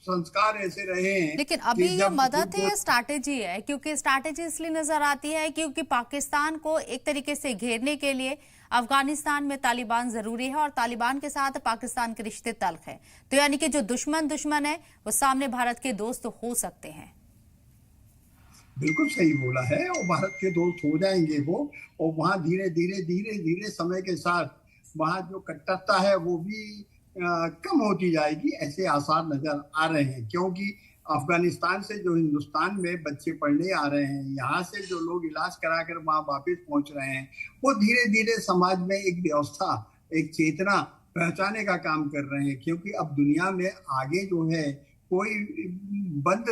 संस्कार ऐसे रहे हैं। लेकिन अभी ये मदद है, स्ट्रैटेजी है, क्योंकि स्ट्रैटेजी इसलिए नजर आती है क्योंकि पाकिस्तान को एक तरीके से घेरने के लिए अफगानिस्तान में तालिबान जरूरी है और तालिबान के साथ पाकिस्तान के रिश्ते तल्ख है। तो यानी कि जो दुश्मन है वो सामने भारत के दोस्त हो सकते हैं। बिल्कुल सही बोला है, और भारत के दोस्त हो जाएंगे वो। और वहाँ धीरे धीरे समय के साथ वहाँ जो कट्टरता है वो भी कम होती जाएगी, ऐसे आसार नजर आ रहे हैं। क्योंकि अफगानिस्तान से जो हिंदुस्तान में बच्चे पढ़ने आ रहे हैं, यहाँ से जो लोग इलाज कराकर वहाँ वापस पहुंच रहे हैं, वो धीरे धीरे समाज में एक व्यवस्था, एक चेतना पहचाने का काम कर रहे हैं। क्योंकि अब दुनिया में आगे जो है कोई बंद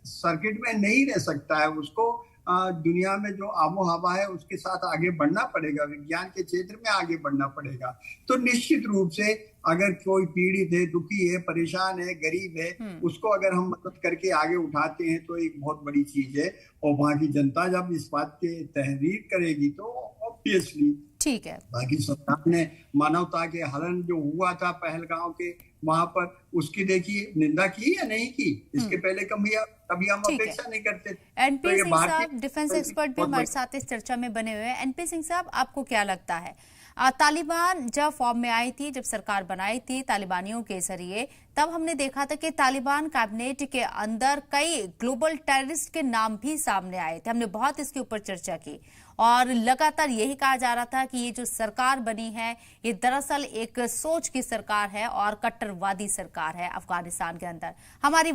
सर्किट में नहीं रह सकता है, उसको दुनिया में जो आबो हवा है उसके साथ आगे बढ़ना पड़ेगा, विज्ञान के क्षेत्र में आगे बढ़ना पड़ेगा। तो निश्चित रूप से अगर कोई पीड़ित है, दुखी है, परेशान है, गरीब है, उसको अगर हम मदद करके आगे उठाते हैं तो एक बहुत बड़ी चीज है। और वहाँ की जनता जब इस बात के तहरीर करेगी तो ऑब्वियसली ठीक है। बाकी सरकार ने मानवता के हरण जो हुआ था पहलगांव के वहां पर, उसकी देखिए निंदा की या नहीं की, इसके पहले कभी हम अपेक्षा नहीं करते। एनपी सिंह साहब, डिफेंस एक्सपर्ट भी हमारे साथ इस चर्चा में बने हुए हैं। एनपी सिंह साहब, आपको क्या लगता है तालिबान जब फॉर्म में आई थी, जब सरकार बनाई थी तालिबानियों के जरिए, तब हमने देखा था कि तालिबान कैबिनेट के अंदर कई ग्लोबल टेररिस्ट के नाम भी सामने आए थे। हमने बहुत इसके ऊपर चर्चा की और लगातार यही कहा जा रहा था कि ये जो सरकार बनी है ये दरअसल एक सोच की सरकार है और कट्टरवादी सरकार है अफगानिस्तान के अंदर। हमारी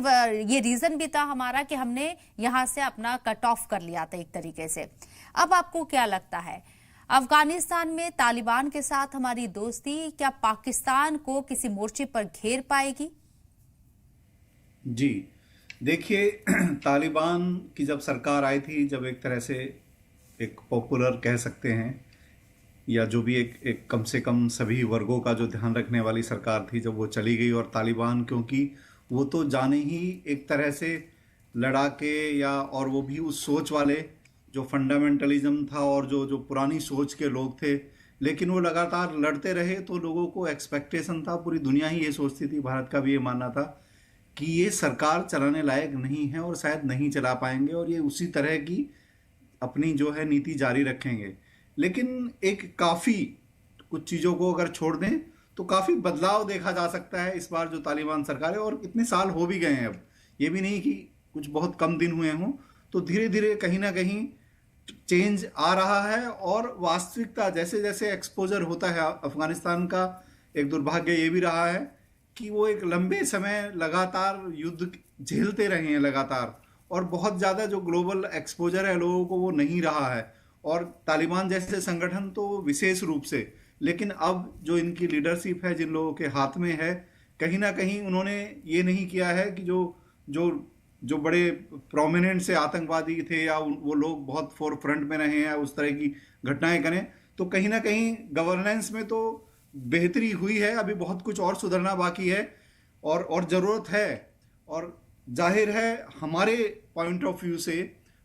ये रीजन भी था हमारा कि हमने यहां से अपना कट ऑफ कर लिया था एक तरीके से। अब आपको क्या लगता है, अफगानिस्तान में तालिबान के साथ हमारी दोस्ती क्या पाकिस्तान को किसी मोर्चे पर घेर पाएगी? जी देखिए, तालिबान की जब सरकार आई थी, जब एक तरह से एक पॉपुलर कह सकते हैं या जो भी एक कम से कम सभी वर्गों का जो ध्यान रखने वाली सरकार थी, जब वो चली गई और तालिबान, क्योंकि वो तो जाने ही एक तरह से लड़ाके या और वो भी उस सोच वाले जो फंडामेंटलिज्म था और जो पुरानी सोच के लोग थे, लेकिन वो लगातार लड़ते रहे तो लोगों को एक्सपेक्टेशन था, पूरी दुनिया ही ये सोचती थी, भारत का भी ये मानना था कि ये सरकार चलाने लायक नहीं है और शायद नहीं चला पाएंगे और ये उसी तरह की अपनी जो है नीति जारी रखेंगे। लेकिन एक काफ़ी कुछ चीज़ों को अगर छोड़ दें तो काफ़ी बदलाव देखा जा सकता है इस बार जो तालिबान सरकार है, और इतने साल हो भी गए हैं, अब ये भी नहीं कि कुछ बहुत कम दिन हुए हों, तो धीरे धीरे कहीं ना कहीं चेंज आ रहा है। और वास्तविकता जैसे जैसे एक्सपोजर होता है अफगानिस्तान का, एक दुर्भाग्य ये भी रहा है कि वो एक लंबे समय लगातार युद्ध झेलते रहे हैं लगातार, और बहुत ज़्यादा जो ग्लोबल एक्सपोजर है लोगों को वो नहीं रहा है, और तालिबान जैसे संगठन तो विशेष रूप से। लेकिन अब जो इनकी लीडरशिप है जिन लोगों के हाथ में है, कहीं ना कहीं उन्होंने ये नहीं किया है कि जो बड़े प्रोमिनेंट से आतंकवादी थे या वो लोग बहुत फोर फ्रंट में रहे हैं उस तरह की घटनाएं करें, तो कहीं ना कहीं गवर्नेंस में तो बेहतरी हुई है, अभी बहुत कुछ और सुधरना बाकी है और ज़रूरत है। और जाहिर है हमारे पॉइंट ऑफ व्यू से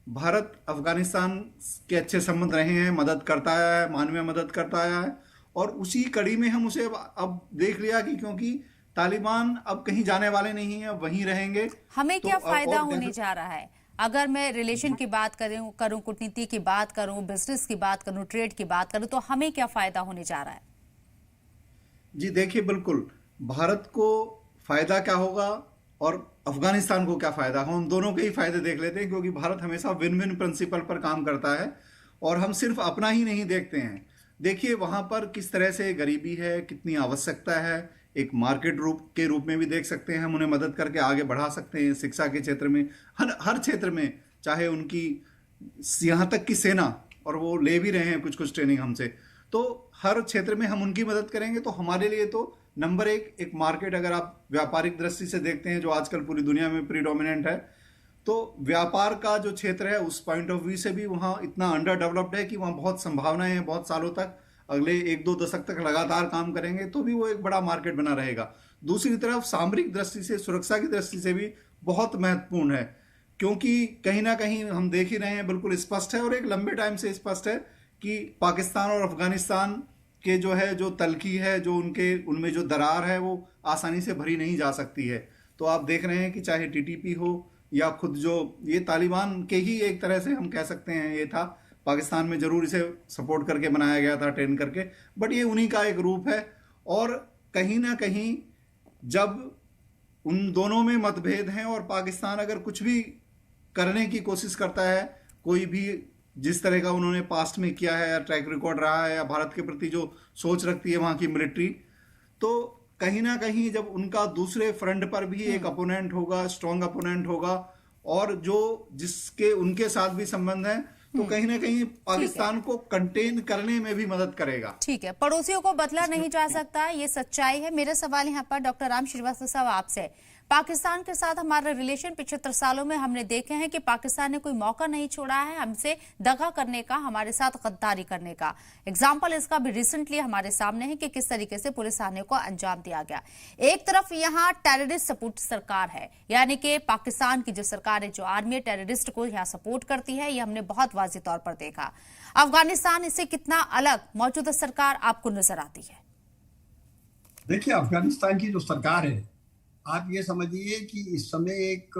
भारत अफगानिस्तान के अच्छे संबंध रहे हैं, मदद करता आया है, मानवीय मदद करता आया है, और उसी कड़ी में हम उसे अब देख लिया कि क्योंकि तालिबान अब कहीं जाने वाले नहीं है, अब वहीं रहेंगे। हमें क्या फायदा होने जा रहा है? अगर मैं रिलेशन की बात करूं, कूटनीति की बात करूं, बिजनेस की बात करूं, ट्रेड की बात करूं, तो हमें क्या फायदा होने जा रहा है? जी देखिए, बिल्कुल भारत को फायदा क्या होगा और अफगानिस्तान को क्या फायदा हो, हम दोनों के ही फायदे देख लेते हैं, क्योंकि भारत हमेशा विन विन प्रिंसिपल पर काम करता है और हम सिर्फ अपना ही नहीं देखते हैं। देखिए वहां पर किस तरह से गरीबी है, कितनी आवश्यकता है, एक मार्केट के रूप में भी देख सकते हैं, हम उन्हें मदद करके आगे बढ़ा सकते हैं शिक्षा के क्षेत्र में, हर क्षेत्र में, चाहे उनकी यहाँ तक की सेना, और वो ले भी रहे हैं कुछ कुछ ट्रेनिंग हमसे, तो हर क्षेत्र में हम उनकी मदद करेंगे तो हमारे लिए तो नंबर एक मार्केट, अगर आप व्यापारिक दृष्टि से देखते हैं जो आजकल पूरी दुनिया में प्रीडोमिनेंट है, तो व्यापार का जो क्षेत्र है उस पॉइंट ऑफ व्यू से भी वहाँ इतना अंडर डेवलप्ड है कि वहाँ बहुत संभावनाएं हैं, बहुत सालों तक, अगले 1-2 दशक तक लगातार काम करेंगे तो भी वो एक बड़ा मार्केट बना रहेगा। दूसरी तरफ सामरिक दृष्टि से, सुरक्षा की दृष्टि से भी बहुत महत्वपूर्ण है, क्योंकि कहीं ना कहीं हम देख ही रहे हैं, बिल्कुल स्पष्ट है और एक लंबे टाइम से स्पष्ट है कि पाकिस्तान और अफगानिस्तान के जो तलखी है, जो उनमें जो दरार है वो आसानी से भरी नहीं जा सकती है। तो आप देख रहे हैं कि चाहे टीटीपी हो या खुद जो ये तालिबान के ही एक तरह से हम कह सकते हैं, ये था पाकिस्तान में जरूर इसे सपोर्ट करके बनाया गया था, ट्रेन करके, बट ये उन्हीं का एक रूप है। और कहीं ना कहीं जब उन दोनों में मतभेद हैं और पाकिस्तान अगर कुछ भी करने की कोशिश करता है, कोई भी जिस तरह का उन्होंने पास्ट में किया है या ट्रैक रिकॉर्ड रहा है या भारत के प्रति जो सोच रखती है वहाँ की मिलिट्री, तो कहीं ना कहीं जब उनका दूसरे फ्रंट पर भी एक अपोनेंट होगा, स्ट्रॉन्ग अपोनेंट होगा, और जो जिसके उनके साथ भी संबंध है, तो कहीं ना कहीं पाकिस्तान को कंटेन करने में भी मदद करेगा। ठीक है, पड़ोसियों को बदला नहीं जा सकता, ये सच्चाई है। मेरा सवाल यहाँ पर डॉक्टर राम श्रीवास्तव साहब आपसे, पाकिस्तान के साथ हमारा रिलेशन 75 सालों में हमने देखे हैं कि पाकिस्तान ने कोई मौका नहीं छोड़ा है हमसे दगा करने का, हमारे साथ गद्दारी करने का। एग्जाम्पल इसका भी रिसेंटली हमारे सामने है कि किस तरीके से पुलिस थाने को अंजाम दिया गया। एक तरफ यहाँ टेररिस्ट सपोर्ट सरकार है, यानी कि पाकिस्तान की जो सरकार है, जो आर्मी टेररिस्ट को यहाँ सपोर्ट करती है, ये हमने बहुत वाज़ेह तौर पर देखा। अफगानिस्तान इससे कितना अलग मौजूदा सरकार आपको नजर आती है? देखिए, अफगानिस्तान की जो सरकार है, आप ये समझिए कि इस समय एक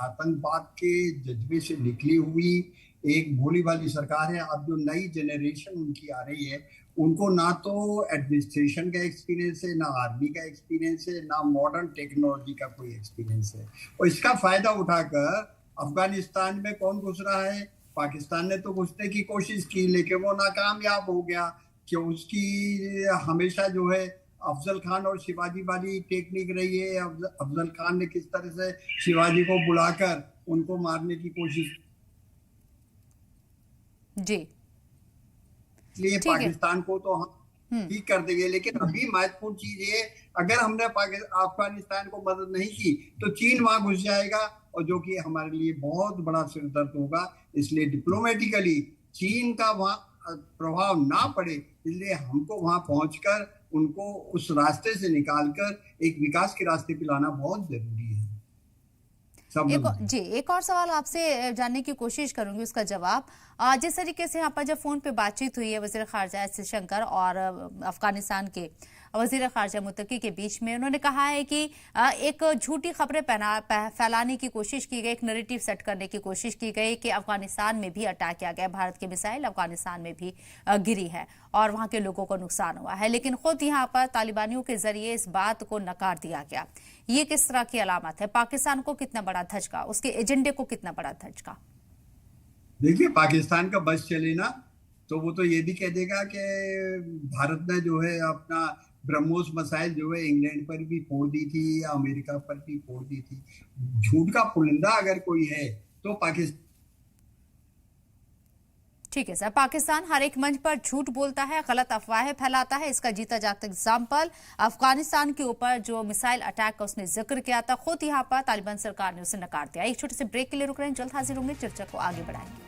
आतंकवाद के जज्बे से निकली हुई एक भोली भाली सरकार है। अब जो नई जनरेशन उनकी आ रही है उनको ना तो एडमिनिस्ट्रेशन का एक्सपीरियंस है, ना आर्मी का एक्सपीरियंस है, ना मॉडर्न टेक्नोलॉजी का कोई एक्सपीरियंस है। और इसका फायदा उठाकर अफगानिस्तान में कौन घुस रहा है? पाकिस्तान ने तो घुसने की कोशिश की लेकिन वो नाकामयाब हो गया कि उसकी हमेशा जो है अफजल खान और शिवाजी वाली टेक्निक रही है। अफजल खान ने किस तरह से शिवाजी को बुलाकर उनको मारने की कोशिश जी, इसलिए पाकिस्तान को तो हम ठीक कर देंगे, लेकिन अभी महत्वपूर्ण चीज ये, अगर हमने अफगानिस्तान को मदद नहीं की तो चीन वहां घुस जाएगा, और जो कि हमारे लिए बहुत बड़ा सिरदर्द होगा। इसलिए डिप्लोमेटिकली चीन का वहां प्रभाव ना पड़े, इसलिए हमको वहां पहुंचकर उनको उस रास्ते से निकालकर एक विकास के रास्ते पे लाना बहुत जरूरी है। एक और सवाल आपसे जानने की कोशिश करूंगी, उसका जवाब। जिस तरीके से यहाँ पर जब फोन पे बातचीत हुई है वजीर खारजा एस जयशंकर और अफगानिस्तान के वजीर खारजा मुत्तकी के बीच में, उन्होंने कहा है कि एक झूठी खबरें फैलाने की कोशिश की गई, एक नैरेटिव सेट करने की कोशिश की गई कि अफगानिस्तान में भी अटैक किया गया, भारत की मिसाइल अफगानिस्तान में भी गिरी है और वहां के लोगों को नुकसान हुआ है, लेकिन खुद यहाँ पर तालिबानियों के जरिए इस बात को नकार दिया गया। ये किस तरह की अलामत है? पाकिस्तान को कितना बड़ा धचका, उसके एजेंडे को कितना बड़ा धचका? देखिए, पाकिस्तान का बस चले ना तो वो तो ये भी कह देगा कि भारत ने जो है अपना ब्रह्मोस मिसाइल जो है इंग्लैंड पर भी फोड़ दी थी या अमेरिका पर भी फोड़ दी थी। झूठ का पुलिंदा अगर कोई है तो पाकिस्तान। ठीक है सर, पाकिस्तान हर एक मंच पर झूठ बोलता है, गलत अफवाहें फैलाता है। इसका जीता जागता एग्जाम्पल अफगानिस्तान के ऊपर जो मिसाइल अटैक का उसने जिक्र किया था, खुद यहाँ पर तालिबान सरकार ने उसे नकार दिया। एक छोटे से ब्रेक के लिए रुक रहे हैं, जल्द हाजिर होंगे, चर्चा को आगे बढ़ाएंगे।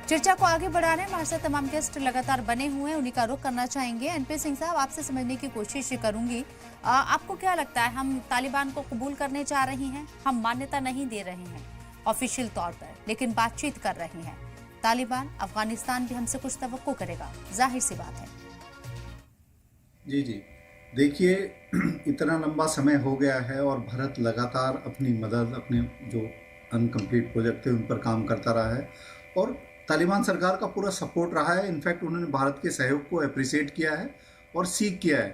चर्चा को आगे बढ़ाने हमारे साथ तमाम गेस्ट लगातार बने हुए हैं, उन्हीं का रुख करना चाहेंगे। एनपी सिंह साहब, आपसे समझने की कोशिश करूंगी, आपको क्या लगता है, हम तालिबान को कबूल करने जा रहे हैं? हम मान्यता नहीं दे रहे हैं ऑफिशियल तौर पर, लेकिन बातचीत कर रहे हैं। तालिबान अफगानिस्तान भी हमसे कुछ तवक्को करेगा, जाहिर सी बात है। जी जी, देखिए, इतना लंबा समय हो गया है और भारत लगातार अपनी मदद, अपने जो अनकम्प्लीट प्रोजेक्ट थे उन पर काम करता रहा है और तालिबान सरकार का पूरा सपोर्ट रहा है। इनफैक्ट उन्होंने भारत के सहयोग को अप्रिशिएट किया है और सीख किया है।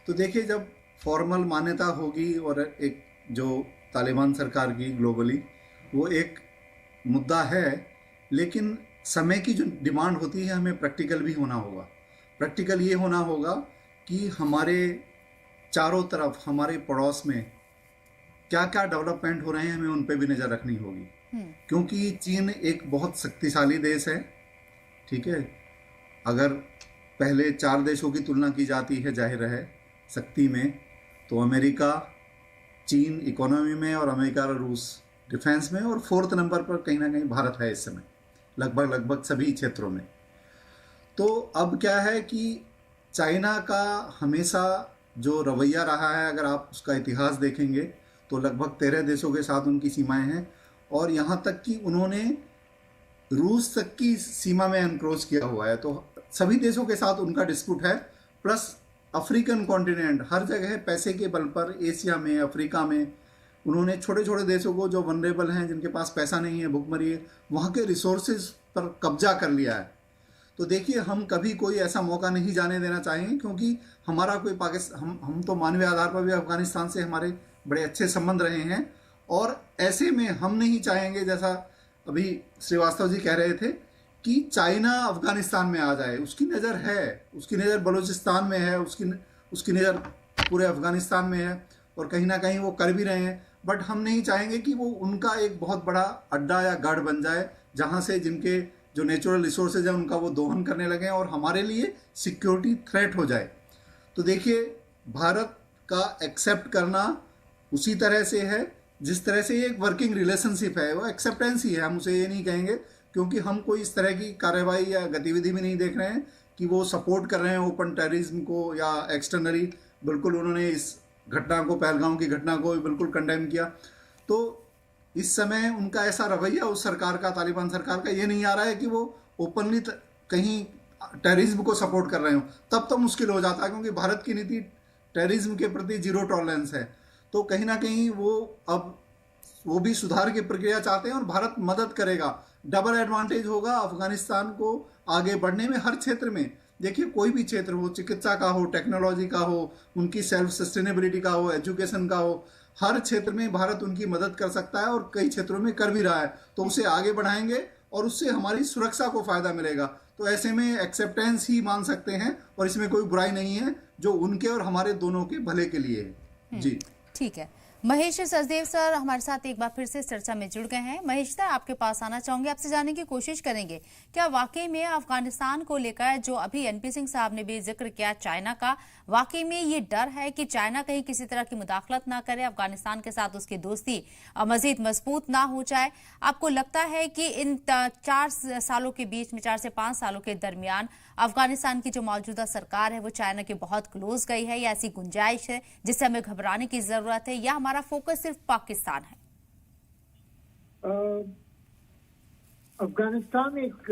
तो देखिए, जब फॉर्मल मान्यता होगी और एक जो तालिबान सरकार की ग्लोबली, वो एक मुद्दा है, लेकिन समय की जो डिमांड होती है, हमें प्रैक्टिकल भी होना होगा। प्रैक्टिकल ये होना होगा कि हमारे चारों तरफ, हमारे पड़ोस में क्या क्या डेवलपमेंट हो रहे हैं, हमें उन पर भी नज़र रखनी होगी, क्योंकि चीन एक बहुत शक्तिशाली देश है। ठीक है, अगर पहले 4 देशों की तुलना की जाती है जाहिर है शक्ति में, तो अमेरिका, चीन इकोनॉमी में और अमेरिका और रूस डिफेंस में, और 4th नंबर पर कहीं ना कहीं भारत है इस समय, लगभग सभी क्षेत्रों में। तो अब क्या है कि चाइना का हमेशा जो रवैया रहा है, अगर आप उसका इतिहास देखेंगे तो लगभग 13 देशों के साथ उनकी सीमाएं हैं, और यहाँ तक कि उन्होंने रूस तक की सीमा में एनक्रोच किया हुआ है। तो सभी देशों के साथ उनका डिस्प्यूट है, प्लस अफ्रीकन कॉन्टिनेंट, हर जगह पैसे के बल पर, एशिया में, अफ्रीका में, उन्होंने छोटे छोटे देशों को जो वनरेबल हैं, जिनके पास पैसा नहीं है, भुखमरी है, वहाँ के रिसोर्सेज पर कब्जा कर लिया है। तो देखिए, हम कभी कोई ऐसा मौका नहीं जाने देना चाहेंगे, क्योंकि हमारा कोई पाकिस्तान, हम तो मानवीय आधार पर भी अफगानिस्तान से हमारे बड़े अच्छे संबंध रहे हैं, और ऐसे में हम नहीं चाहेंगे, जैसा अभी श्रीवास्तव जी कह रहे थे, कि चाइना अफगानिस्तान में आ जाए। उसकी नज़र है, उसकी नज़र बलूचिस्तान में है, उसकी नज़र पूरे अफगानिस्तान में है और कहीं ना कहीं वो कर भी रहे हैं, बट हम नहीं चाहेंगे कि वो उनका एक बहुत बड़ा अड्डा या गढ़ बन जाए जहां से जिनके जो नेचुरल रिसोर्सेज हैं उनका वो दोहन करने लगे और हमारे लिए सिक्योरिटी थ्रेट हो जाए। तो देखिए, भारत का एक्सेप्ट करना उसी तरह से है जिस तरह से ये एक वर्किंग रिलेशनशिप है, वो एक्सेप्टेंस ही है, हम उसे ये नहीं कहेंगे, क्योंकि हम कोई इस तरह की कार्रवाई या गतिविधि भी नहीं देख रहे हैं कि वो सपोर्ट कर रहे हैं ओपन टेररिज्म को या एक्सटर्नली। बिल्कुल उन्होंने इस घटना को, पहलगाम की घटना को बिल्कुल कंडेम किया। तो इस समय उनका ऐसा रवैया उस सरकार का, तालिबान सरकार का, ये नहीं आ रहा है कि वो ओपनली कहीं टेररिज्म को सपोर्ट कर रहे हो, तब तो मुश्किल हो जाता है, क्योंकि भारत की नीति टेररिज्म के प्रति जीरो टॉलरेंस है। तो कहीं ना कहीं वो भी सुधार की प्रक्रिया चाहते हैं और भारत मदद करेगा। डबल एडवांटेज होगा अफगानिस्तान को आगे बढ़ने में हर क्षेत्र में। देखिए, कोई भी क्षेत्र हो, चिकित्सा का हो, टेक्नोलॉजी का हो, उनकी सेल्फ सस्टेनेबिलिटी का हो, एजुकेशन का हो, हर क्षेत्र में भारत उनकी मदद कर सकता है और कई क्षेत्रों में कर भी रहा है। तो उसे आगे बढ़ाएंगे और उससे हमारी सुरक्षा को फायदा मिलेगा। तो ऐसे में एक्सेप्टेंस ही मान सकते हैं और इसमें कोई बुराई नहीं है, जो उनके और हमारे दोनों के भले के लिए है। जी ठीक है। महेश सचदेव सर हमारे साथ एक बार फिर से चर्चा में जुड़ गए हैं। महेश सर, आपके पास आना चाहूंगे, आपसे जानने की कोशिश करेंगे, क्या वाकई में अफगानिस्तान को लेकर जो अभी एनपी सिंह साहब ने भी जिक्र किया चाइना का, वाकई में ये डर है कि चाइना कहीं किसी तरह की मुदाखलत ना करे, अफगानिस्तान के साथ उसकी दोस्ती मजीद मजबूत ना हो जाए? आपको लगता है कि इन 4 सालों के बीच में, 4 से 5 सालों के दरमियान अफगानिस्तान की जो मौजूदा सरकार है वो चाइना के बहुत क्लोज गई है, या ऐसी गुंजाइश है जिससे हमें घबराने की जरूरत है, या हमारा फोकस सिर्फ पाकिस्तान है? अफगानिस्तान एक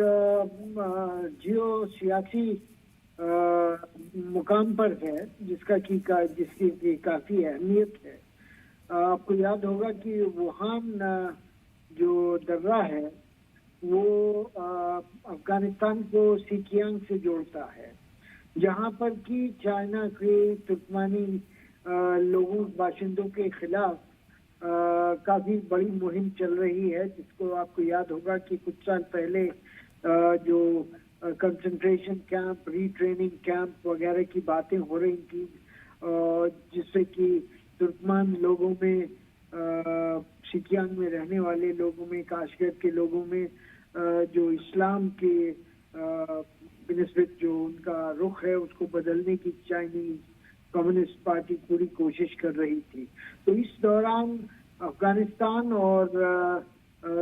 जियो सियासी मुकाम पर है जिसकी काफी अहमियत है। आपको याद होगा कि वुहान जो दर्रा है वो अफगानिस्तान को सिकियांग से जोड़ता है, जहां पर कि चाइना के तुर्कमानी लोगों, बाशिंदों के खिलाफ काफी बड़ी मुहिम चल रही है, जिसको आपको याद होगा कि कुछ साल पहले जो कंसंट्रेशन कैंप, रीट्रेनिंग कैंप वगैरह की बातें हो रही थी, जिससे कि तुर्कमान लोगों में, सिकियांग में रहने वाले लोगों में, काशगर के लोगों में जो इस्लाम के बिनिस्बत जो उनका रुख है उसको बदलने की चाइनीज कम्युनिस्ट पार्टी पूरी कोशिश कर रही थी। तो इस दौरान अफगानिस्तान और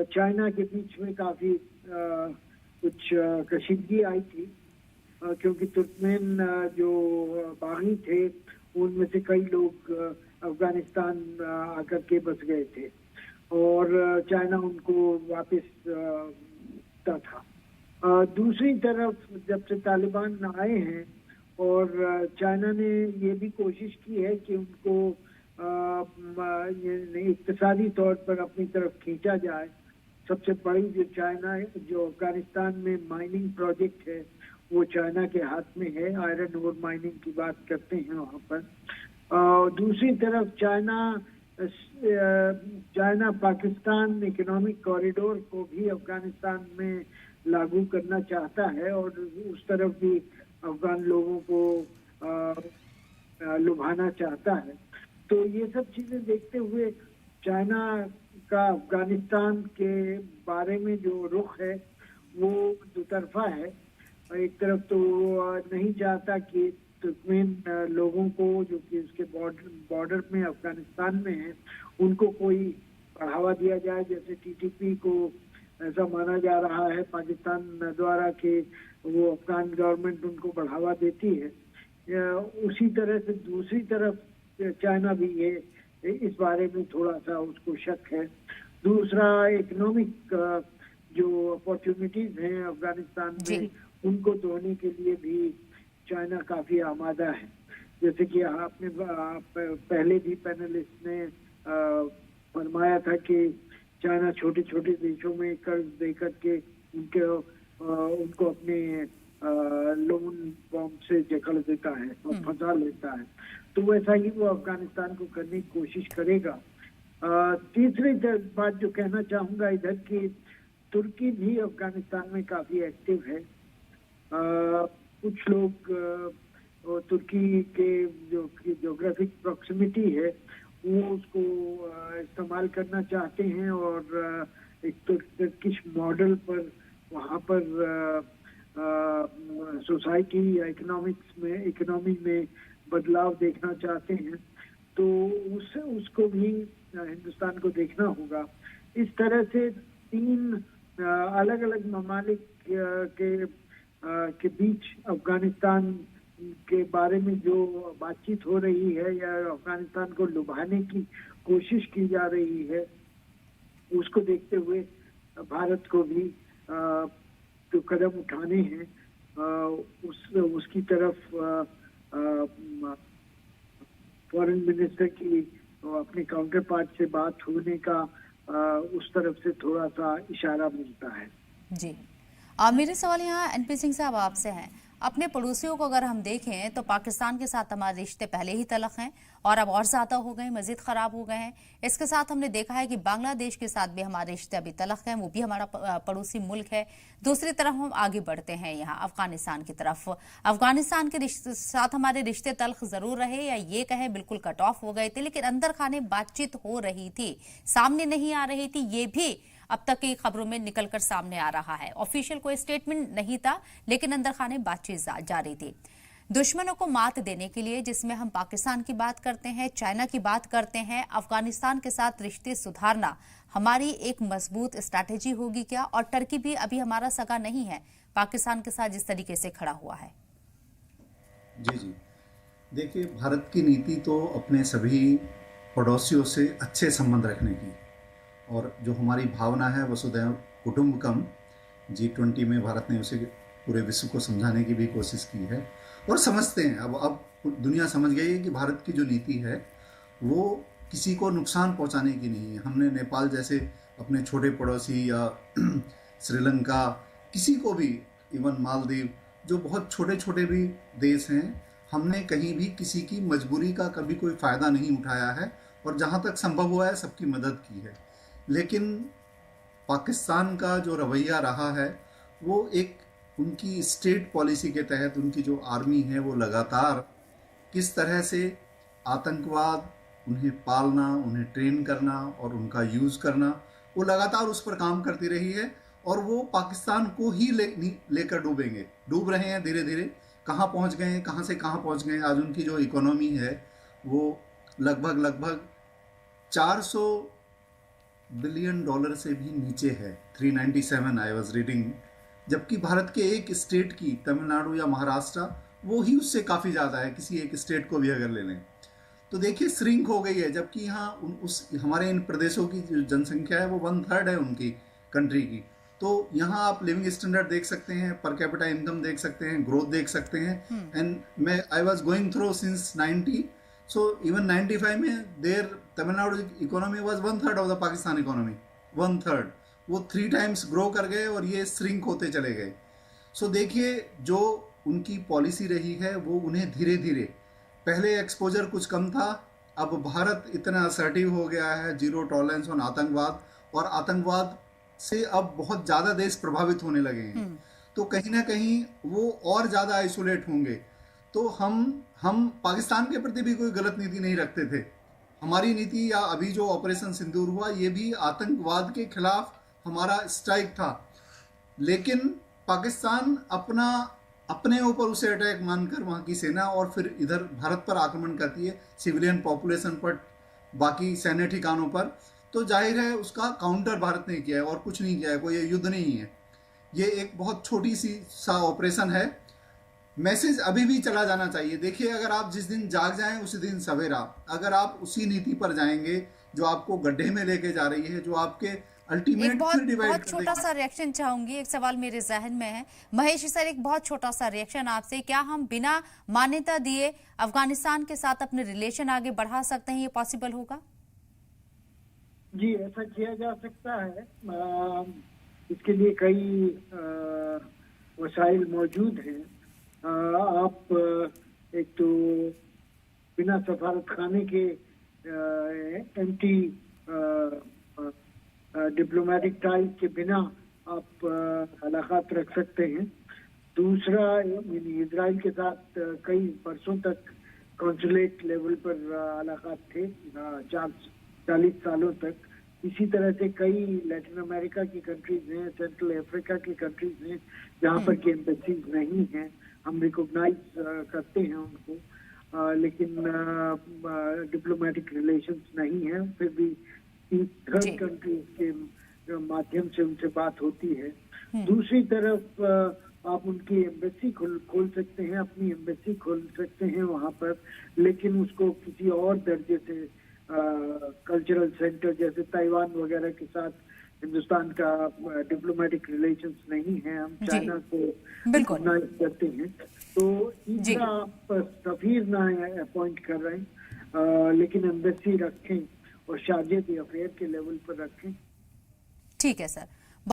चाइना के बीच में काफी कुछ कशीदगी आई थी, क्योंकि तुर्कमेन जो बागी थे उनमें से कई लोग अफगानिस्तान आकर के बस गए थे और चाइना उनको वापस था। दूसरी तरफ जब से तालिबान आए हैं और चाइना ने ये भी कोशिश की है कि उनको इक्तिसादी तौर पर अपनी तरफ खींचा जाए। सबसे बड़ी जो अफगानिस्तान में माइनिंग प्रोजेक्ट है वो चाइना के हाथ में है, आयरन ओर माइनिंग की बात करते हैं वहाँ पर। दूसरी तरफ चाइना पाकिस्तान इकोनॉमिक कॉरिडोर को भी अफगानिस्तान में लागू करना चाहता है और उस तरफ भी अफगान लोगों को लुभाना चाहता है। तो ये सब चीजें देखते हुए चाइना का अफगानिस्तान के बारे में जो रुख है वो दुतरफा है। एक तरफ तो नहीं चाहता कि तुर्कमेन लोगों को जो कि उसके बॉर्डर में अफगानिस्तान में है उनको कोई बढ़ावा दिया जाए, जैसे टीटीपी को ऐसा माना जा रहा है पाकिस्तान द्वारा कि वो अफगान गवर्नमेंट उनको बढ़ावा देती है। उसी तरह से दूसरी तरफ चाइना भी ये इस बारे में थोड़ा सा उसको शक है। दूसरा, इकोनॉमिक जो अपॉर्चुनिटीज हैं अफगानिस्तान में उनको धोने के लिए भी चाइना काफी आमादा है। जैसे कि आपने पहले भी पैनलिस्ट ने फरमाया था कि चाइना छोटे छोटे देशों में कर्ज देकर के उनको अपने लोन बॉम्ब से जकड़ देता है और फंसा लेता है। तो वैसा ही वो अफगानिस्तान को करने की कोशिश करेगा। तीसरी बात जो कहना चाहूंगा इधर की, तुर्की भी अफगानिस्तान में काफी एक्टिव है। कुछ लोग और तुर्की के जो ज्योग्राफिक प्रॉक्सिमिटी है वो उसको इस्तेमाल करना चाहते हैं और एक तुर्किश मॉडल पर वहाँ पर सोसाइटी या इकोनॉमी में बदलाव देखना चाहते हैं। तो उसको भी हिंदुस्तान को देखना होगा। इस तरह से 3 अलग अलग ममालिक के बीच अफगानिस्तान के बारे में जो बातचीत हो रही है या अफगानिस्तान को लुभाने की कोशिश की जा रही है, उसको देखते हुए भारत को भी जो कदम उठाने हैं उसकी तरफ फॉरेन मिनिस्टर की अपने काउंटर पार्ट से बात होने का उस तरफ से थोड़ा सा इशारा मिलता है। जी, मेरे सवाल यहाँ एनपी सिंह साहब आपसे हैं। अपने पड़ोसियों को अगर हम देखें तो पाकिस्तान के साथ हमारे रिश्ते पहले ही तलख हैं और अब और ज्यादा हो गए, मजीद खराब हो गए हैं। इसके साथ हमने देखा है कि बांग्लादेश के साथ भी हमारे रिश्ते अभी तलख हैं, वो भी हमारा पड़ोसी मुल्क है। दूसरी तरफ हम आगे बढ़ते हैं यहाँ अफगानिस्तान की तरफ। अफगानिस्तान के साथ हमारे रिश्ते तलख जरूर रहे या ये कहें बिल्कुल कट ऑफ हो गए थे, लेकिन अंदर खाने बातचीत हो रही थी, सामने नहीं आ रही थी। ये भी अब तक की खबरों में निकलकर सामने आ रहा है। ऑफिशियल कोई स्टेटमेंट नहीं था, लेकिन अंदर खाने बातचीत जारी थी। दुश्मनों को मात देने के लिए, जिसमें हम पाकिस्तान की बात करते हैं, चाइना की बात करते हैं, अफगानिस्तान के साथ रिश्ते सुधारना हमारी एक मजबूत स्ट्रैटेजी होगी क्या? और टर्की भी अभी हमारा सगा नहीं है पाकिस्तान के साथ जिस तरीके से खड़ा हुआ है। जी, देखिए, भारत की नीति तो अपने सभी पड़ोसियों से अच्छे संबंध रखने की, और जो हमारी भावना है वसुधैव कुटुंबकम, G20 में भारत ने उसे पूरे विश्व को समझाने की भी कोशिश की है और समझते हैं। अब दुनिया समझ गई है कि भारत की जो नीति है वो किसी को नुकसान पहुंचाने की नहीं है। हमने नेपाल जैसे अपने छोटे पड़ोसी या श्रीलंका, किसी को भी, इवन मालदीव, जो बहुत छोटे छोटे भी देश हैं, हमने कहीं भी किसी की मजबूरी का कभी कोई फ़ायदा नहीं उठाया है और जहाँ तक संभव हुआ है सबकी मदद की है। लेकिन पाकिस्तान का जो रवैया रहा है वो एक उनकी स्टेट पॉलिसी के तहत, उनकी जो आर्मी है वो लगातार किस तरह से आतंकवाद, उन्हें पालना, उन्हें ट्रेन करना और उनका यूज़ करना, वो लगातार उस पर काम करती रही है और वो पाकिस्तान को ही लेकर डूब रहे हैं धीरे धीरे। कहाँ पहुँच गए हैं, कहाँ से कहाँ पहुँच गए हैं। आज उनकी जो इकोनॉमी है वो लगभग 400 बिलियन डॉलर से भी नीचे है, 397 आई वाज रीडिंग। जबकि भारत के एक स्टेट की, तमिलनाडु या महाराष्ट्र, वो ही उससे काफ़ी ज़्यादा है, किसी एक स्टेट को भी अगर ले लें तो देखिए श्रिंक हो गई है। जबकि यहाँ हमारे इन प्रदेशों की जो जनसंख्या है वो 1/3 है उनकी कंट्री की। तो यहाँ आप लिविंग स्टैंडर्ड देख सकते हैं, पर कैपिटा इनकम देख सकते हैं, ग्रोथ देख सकते हैं। And I was going through since 90, so even 95 में there Tamil Nadu economy was 1/3 of the Pakistan economy, 1/3। वो 3 टाइम्स ग्रो कर गए और ये श्रिंक होते चले गए। सो देखिए, जो उनकी पॉलिसी रही है वो उन्हें धीरे धीरे, पहले एक्सपोजर कुछ कम था, अब भारत इतना असर्टिव हो गया है, जीरो टॉलरेंस ऑन आतंकवाद, और आतंकवाद से अब बहुत ज़्यादा देश प्रभावित होने लगे हैं। तो कहीं ना कहीं वो और ज़्यादा आइसोलेट होंगे। तो हम पाकिस्तान के प्रति भी कोई गलत नीति नहीं रखते थे। हमारी नीति, या अभी जो ऑपरेशन सिंदूर हुआ, ये भी आतंकवाद के खिलाफ हमारा स्ट्राइक था। लेकिन पाकिस्तान अपने ऊपर उसे अटैक मानकर वहाँ की सेना और फिर इधर भारत पर आक्रमण करती है, सिविलियन पॉपुलेशन पर, बाकी सैन्य ठिकानों पर। तो जाहिर है उसका काउंटर भारत ने किया है और कुछ नहीं किया है, कोई युद्ध नहीं है। ये एक बहुत छोटी सा ऑपरेशन है। मैसेज अभी भी चला जाना चाहिए। देखिए, अगर आप जिस दिन जाग जाएं उसी दिन सवेरा, अगर आप उसी नीति पर जाएंगे जो आपको गड्ढे में लेके जा रही है, जो आपके अल्टीमेट बहुत छोटा सा रिएक्शन चाहूंगी। एक सवाल मेरे जहन में है, महेश सर, एक बहुत छोटा सा रिएक्शन आपसे। क्या हम बिना मान्यता दिए अफगानिस्तान के साथ अपने रिलेशन आगे बढ़ा सकते हैं? ये पॉसिबल होगा? जी, ऐसा किया जा सकता है। इसके लिए कई वसाइल मौजूद हैं। आप एक तो बिना सफारत खाने के एंटी डिप्लोमेटिक टाइज के बिना आप हलाकात रख सकते हैं। दूसरा, इजराइल के साथ कई वर्षों तक कॉन्सुलेट लेवल पर मुलाकात थे, 40 सालों तक। इसी तरह से कई लैटिन अमेरिका की कंट्रीज हैं, सेंट्रल अफ्रीका की कंट्रीज हैं जहाँ पर की एम्बेसीज नहीं हैं। हम रिकॉग्नाइज करते हैं उनको, लेकिन डिप्लोमेटिक रिलेशंस नहीं है। फिर भी थर्ड कंट्रीज के माध्यम से उनसे बात होती है। दूसरी तरफ आप उनकी एम्बेसी खोल सकते हैं, अपनी एम्बेसी खोल सकते हैं वहाँ पर, लेकिन उसको किसी और दर्जे से कल्चरल सेंटर, जैसे ताइवान वगैरह के साथ हिंदुस्तान का डिप्लोमेटिक रिलेशंस नहीं है। हम चाइना को रिकॉग्नाइज करते हैं। तो तीसरा, आप सफीर ना अपॉइंट कर रहे हैं, लेकिन एम्बेसी रखें और शारजा दी अफेयर के लेवल पर रखें। ठीक है सर।